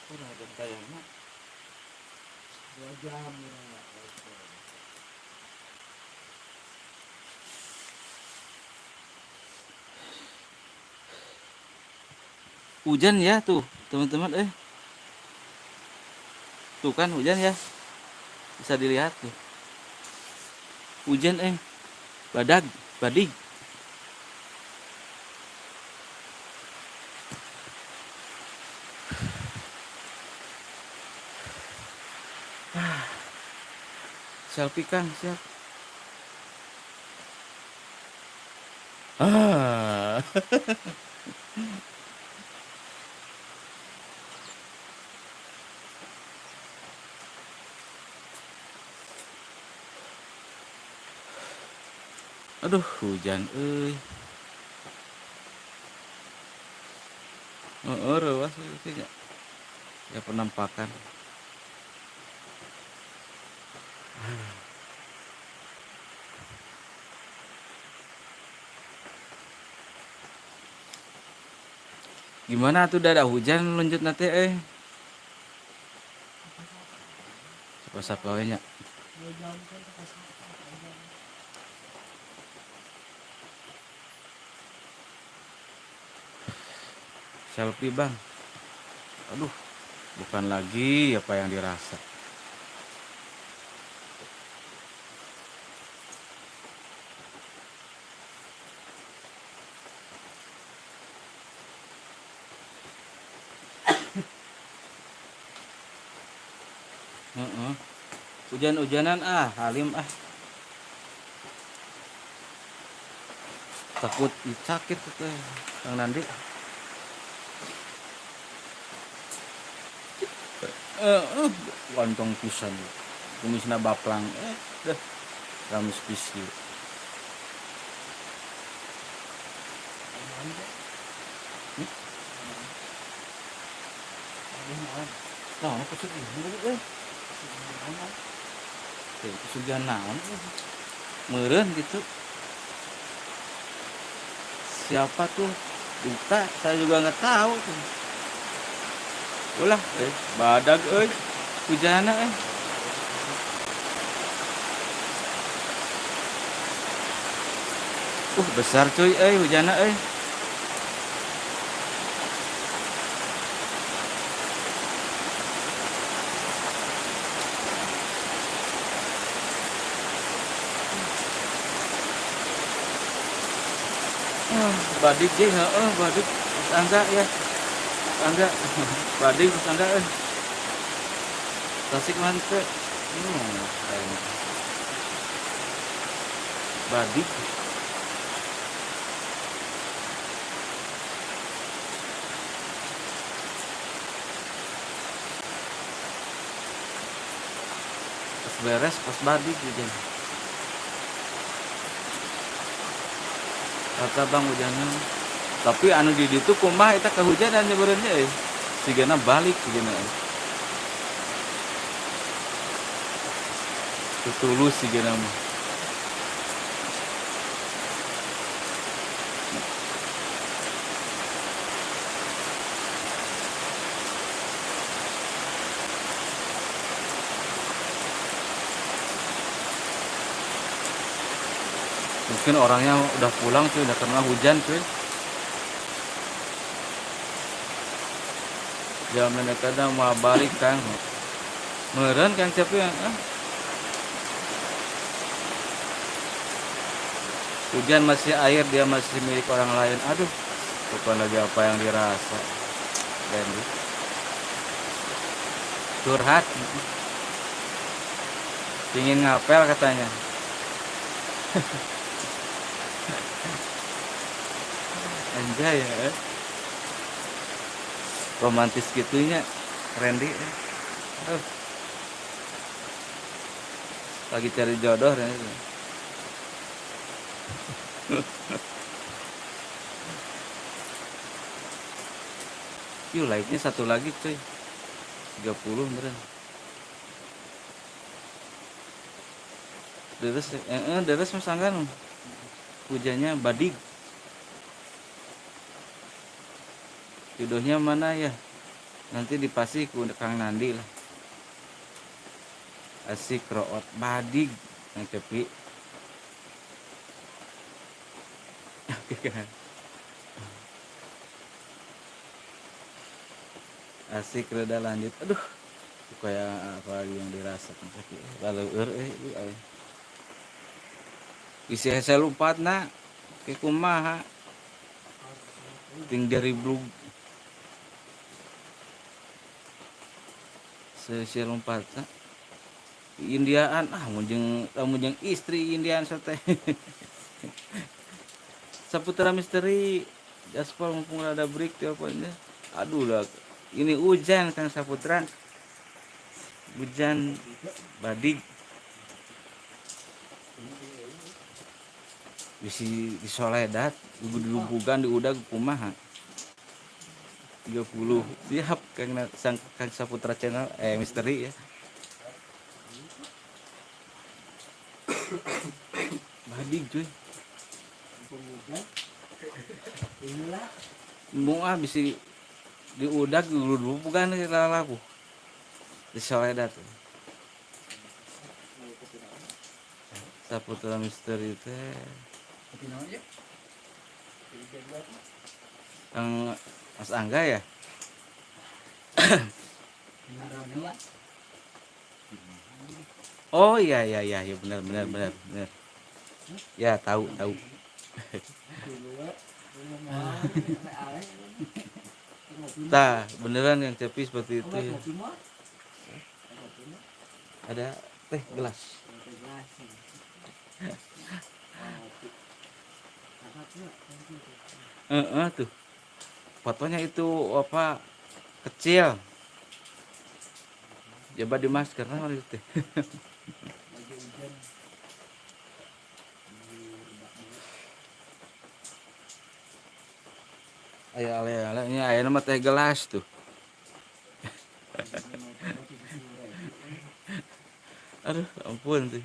Kurang jam tayangnya 2 jam. Hujan ya tuh teman-teman tuh kan hujan ya, bisa dilihat tuh hujan badig. Selfie Kang, siap. Aduh, hujan rewas ya penampakan. Gimana tuh, udah ada hujan lanjut nanti sapa-sapa we nya. Selfie bang, aduh, bukan lagi apa yang dirasa. Hujan-hujanan halim takut sakit tuh Kang Nandi. Wantong pisan kumisna baplang dah ramis pisi. Nah, aku sedih kesugihan naon meureun gitu. Siapa tuh duka, saya juga nggak tahu tuh. Ulah badag hujana besar cuy hujana badik je badik angga ya angga badik angga tasik mantep badik pas beres pas badik hujan. Kata bang hujanan tapi anu di ditu kumaha eta kehujanan sebenarnya sigana balik sigana tutulus sigana mah mungkin orangnya udah pulang cuy, udah kena hujan cuy. Jam kadang mau balik kan Meren Kang Cepi hujan masih air, dia masih milik orang lain. Aduh, bukan lagi apa yang dirasa. Randy curhat, ingin ngapel katanya. Anjay ya, romantis gitunya Randy. Aduh, lagi cari jodoh Randy. Yuk like-nya satu lagi cuy, 30 beneran. Deres masangkan hujannya badig. Jodohnya mana ya? Nanti dipasti ku Kang Nandi lah. Asik root badig Kang Cepi. Asik reda lanjut. Aduh, kayak apa lagi yang dirasakan Cepi. Lalu isi saya lupa nak ke kumaha ting dari blue saya lompat nak Indiaan munjeng istri Indian sate. Saputra misteri Gaspol mumpung ada break teleponnya. Aduh lah, ini hujan Kang Saputra, hujan badik. Bisi di Soledad, di Lumpugan, di Udag, kumaha 30 siap Kang Saputra channel misteri ya. Badik cuy, mau bisi di Udag, di Lumpugan lalaku di Soledad. Saputra misteri teh Kang Mas Angga ya. Oh iya benar. Ya tahu. Tah beneran yang Cepi seperti itu ya. Ada teh gelas. Tuh fotonya itu apa kecil. Coba di masker nah itu. Ayo ini aya nama teh gelas tuh. Aduh ampun tuh.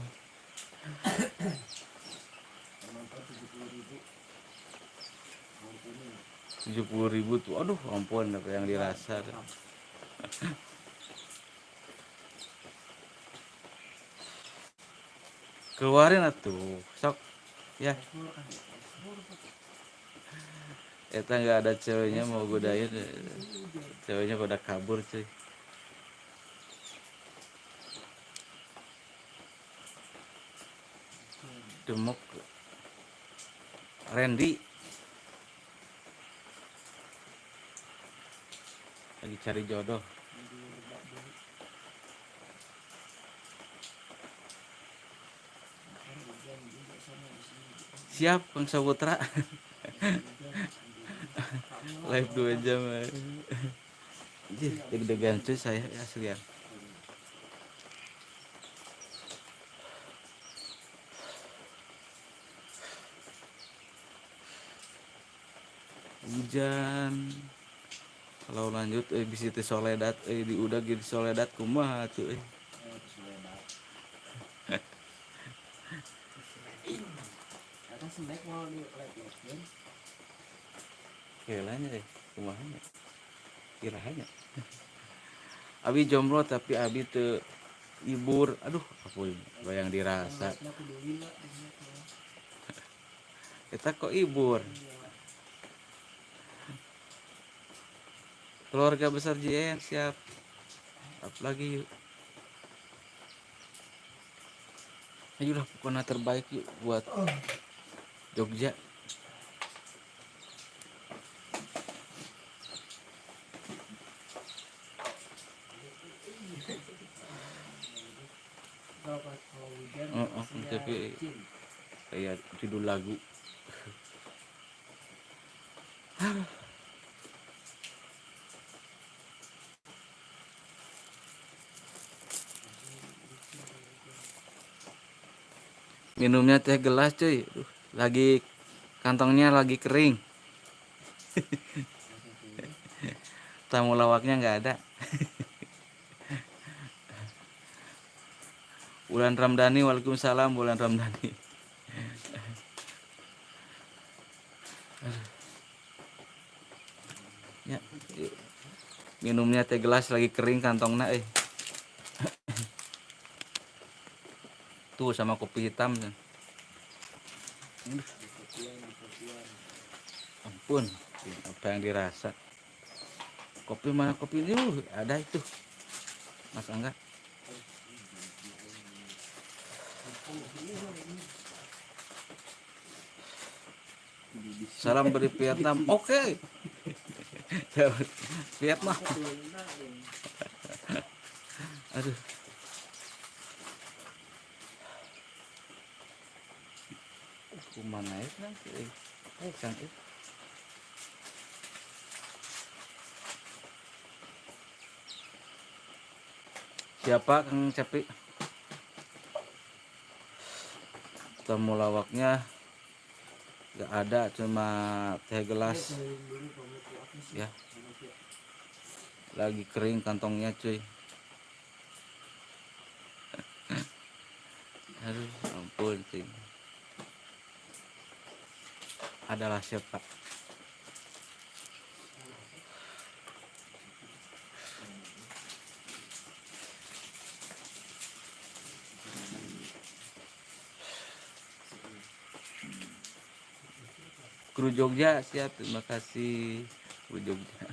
70.000 tuh, aduh ampun apa yang dirasa. Keluarin atuh sok ya. Eta nggak ada ceweknya mau godain, ceweknya pada kabur cuy. Demok Randy lagi cari jodoh. Siap Kang Saputra. Live 2 jam. Deg-degan cuy saya ya aslian. Hujan. Kalau lanjut bisa di Soledad di Udag di Soledad kumaha tuh kelanya kumahanya kiranya. Abi jomblo tapi abi teu ibur. Aduh apa yang dirasa. Kita kok ibur. Keluarga besar JN siap. Apalagi yuk. Ayolah pokoknya terbaik yuk buat Jogja. Tapi kayak judul lagu. Minumnya teh gelas cuy. Lagi kantongnya lagi kering. Tamu lawaknya nggak ada. Bulan Ramdhani, waalaikumsalam bulan Ramdhani. Ya, minumnya teh gelas lagi kering kantongnya tuh sama kopi hitam. Ampun, apa yang dirasa? Kopi mana kopi ini? Ada itu, Mas Angga. Salam dari Vietnam. Oke. Vietnam. Aduh. Kumana ya nanti? Kan itu. Siapa Kang Cepi? Tamu lawaknya gak ada, cuma teh gelas ya, lagi kering kantongnya cuy. Aduh ampun sih. Adalah siapa? Kru Jogja siap, terima kasih Kru Jogja.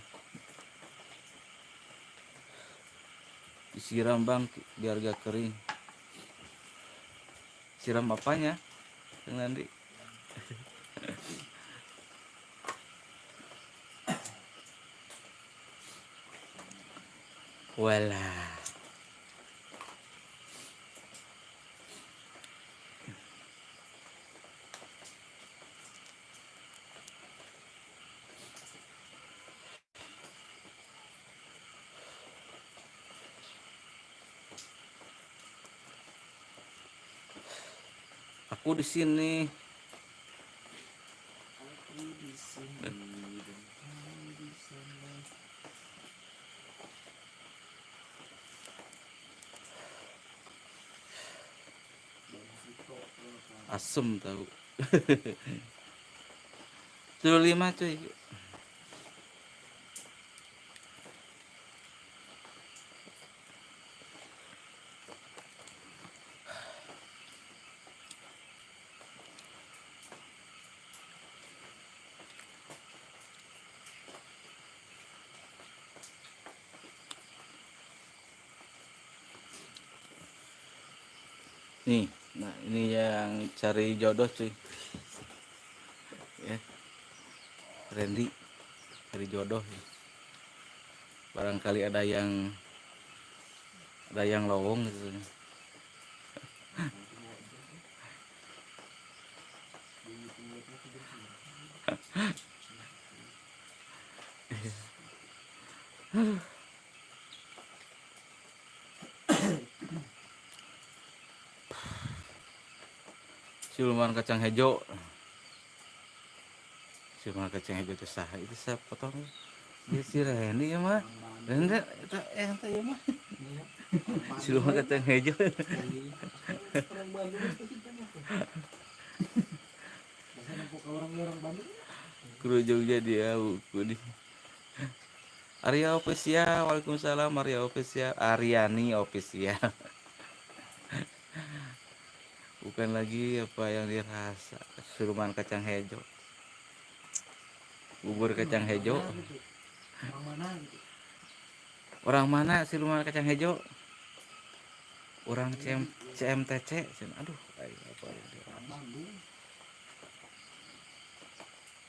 Disiram bang biar gak kering. Siram apanya nanti? Walah. Aku di sini. Asem tahu. 5 cuy. Nih, nah ini yang cari jodoh cuy. Ya, Randy cari jodoh. Barangkali ada yang lowong gitu. Siluman kacang hijau. Siluman kacang hijau itu sah. Itu saya potong. Dia si Randy ya mah. Randy itu ente ya mah. Siluman kacang hijau. Kru Jogja dia buku di. Arya Official, waalaikumsalam Arya Official, Aryani Official. Bukan lagi apa yang dirasa, siluman kacang hijau, bubur kacang hijau. Orang mana siluman kacang hijau? Orang CMTC. Aduh. apa ini?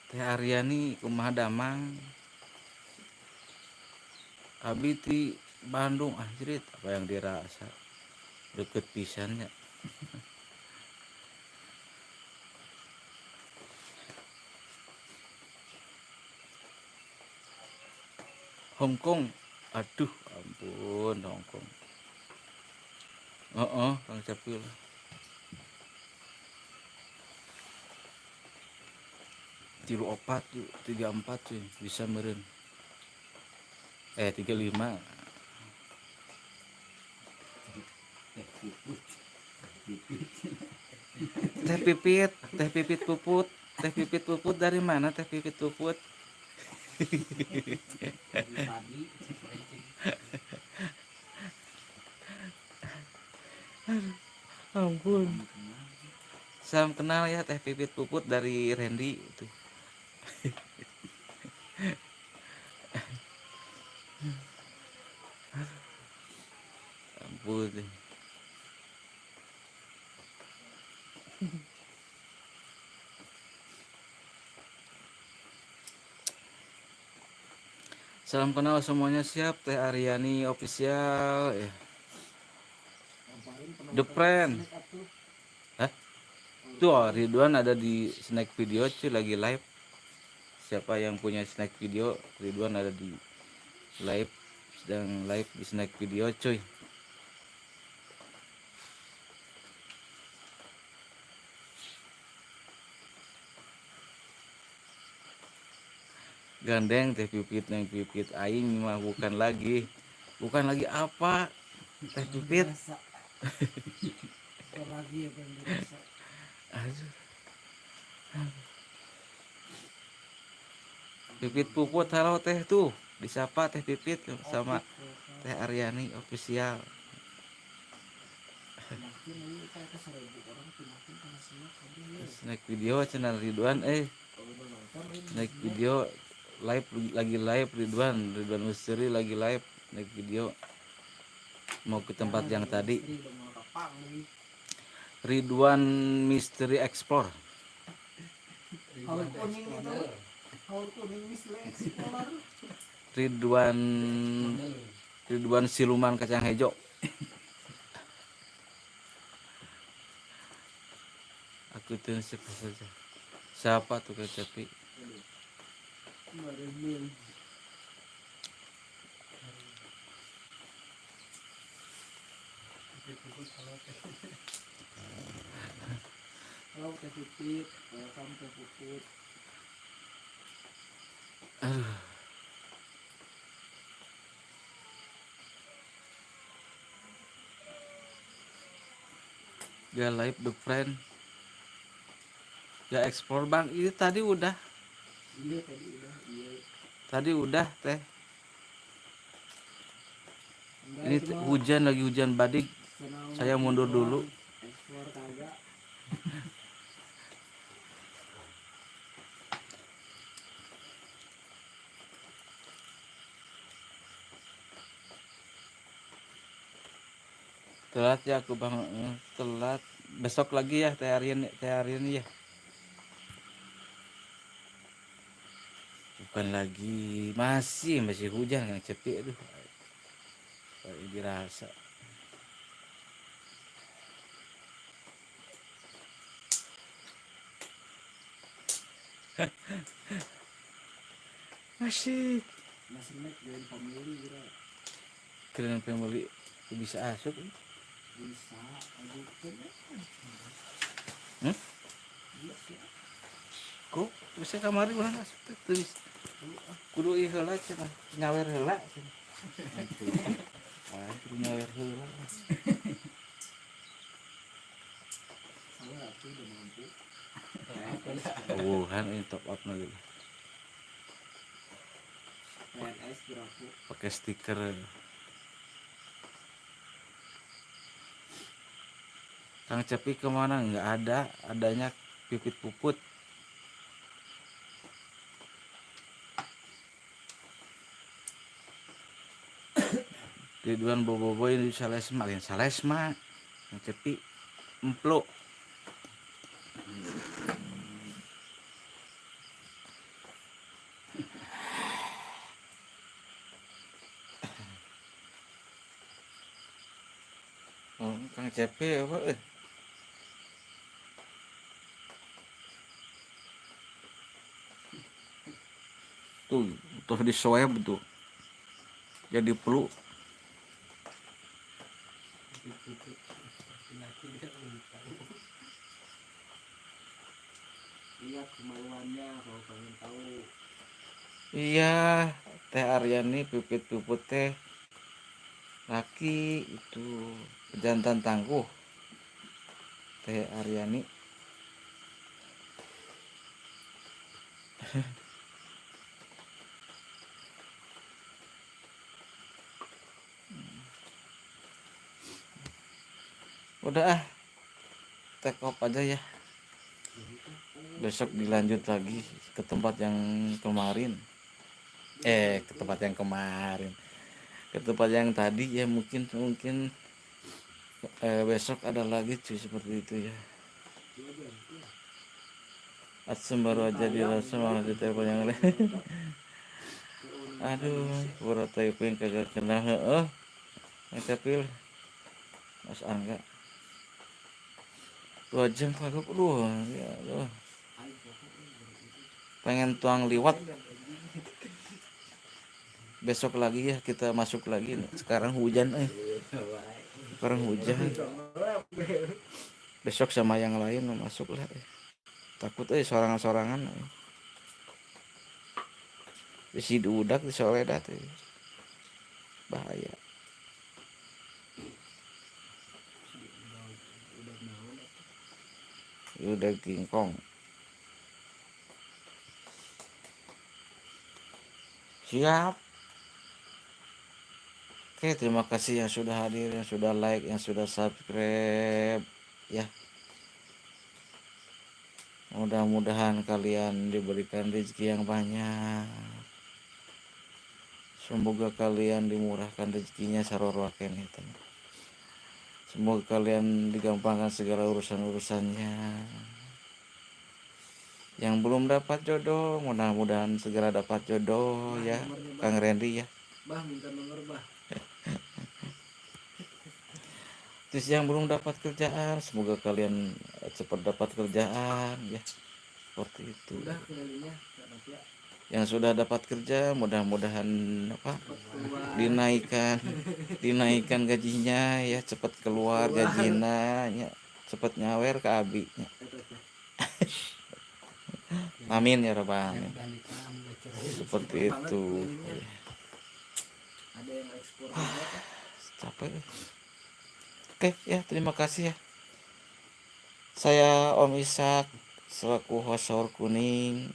Teh Aryani kumaha damang abi ti Bandung anjrit apa yang dirasa deket pisannya. Hongkong aduh ampun Hongkong Kang Capil 34 tuh 34 tuh bisa meren 35 teh pipit puput dari mana teh pipit puput ampun salam kenal ya teh pipit puput dari Randy itu ampun salam kenal semuanya siap Teh Aryani official ya. The Friend hah tuh Ridwan ada di snack video cuy lagi live. Siapa yang punya snack video Ridwan ada di live sedang live di snack video cuy. Gandeng teh pipit neng pipit aing mah bukan lagi apa teh pipit aduh pipit puput halo teh tuh disapa teh pipit sama Teh Aryani official snack video channel Ridwan snack video lagi live Ridwan Misteri lagi live naik video mau ke tempat yang tadi Ridwan Misteri Explore Ridwan Siluman Kacang Hejo aku tuh siapa tuh Kecapi ya live The Friend ya explore bang ini tadi udah teh ini hujan lagi hujan badik saya mundur dulu telat ya aku bang telat besok lagi ya Teh Aryani ya bukan lagi masih hujan yang cepi aduh kayak dirasa masih keren family bisa asup kok bisa kamari ulah asup tuh kudu ieu heula cenah nyawer heula cenah kudu nyawer heula ini top up lagi pakai stiker Kang Cepi kemana nggak adanya pipit puput Ridwan boboiboy di salesma Kang Cepi emplo Kang CP apa tuh di swab tuh jadi flu. Iya kemaluannya kalau pengen tahu. Iya, Teh Aryani pipit-piput teh laki itu jantan tangguh Teh Aryani. Udah take off aja ya. Besok dilanjut lagi ke tempat yang kemarin. Ke tempat yang kemarin. Ke tempat yang tadi ya mungkin besok ada lagi cuy seperti itu ya. Asem baru aja dirasa malah ditelepon yang lain. Aduh, pura typing kagak kena heeh. Tapi Mas Angga 2 jam kagak ya aduh. Pengen tuang liwat. Besok lagi ya kita masuk lagi nih. Sekarang hujan Sekarang hujan. Besok sama yang lain masuk lah. Takut sorangan-sorangan. Bisi dudak di Soledad bahaya. Udah kingkong. Siap. Oke, terima kasih yang sudah hadir, yang sudah like, yang sudah subscribe ya. Mudah-mudahan kalian diberikan rezeki yang banyak. Semoga kalian dimurahkan rezekinya sarorwaken itu. Semoga kalian digampangkan segala urusan-urusannya. Yang belum dapat jodoh, mudah-mudahan segera dapat jodoh ya, Kang Randy ya. Bah, minta nomor bah. Terus yang belum dapat kerjaan, semoga kalian cepat dapat kerjaan ya. Seperti itu. Udah kenalinya, ya. Yang sudah dapat kerja, mudah-mudahan dinaikkan gajinya ya, cepat keluar gajinya ya, cepat nyawer ke abinya. Amin ya rabbal alamin. Seperti itu. Ada yang ekspor Capek. Oke ya, terima kasih ya. Saya Om Ishak selaku host Sahur Kuning.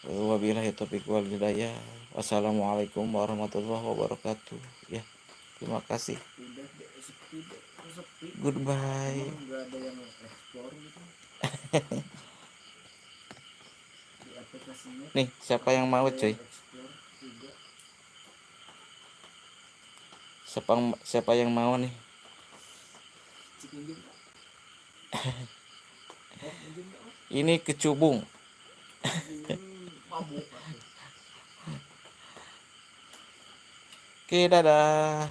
Wabillahi taufiq wal hidayah. Wassalamualaikum warahmatullahi wabarakatuh. Ya, terima kasih. Goodbye. Enggak ada yang ekspor gitu. Di aplikasinya. Nih, siapa yang mau cuy? Siapa yang mau nih? Ini kecubung. Oke, dadah.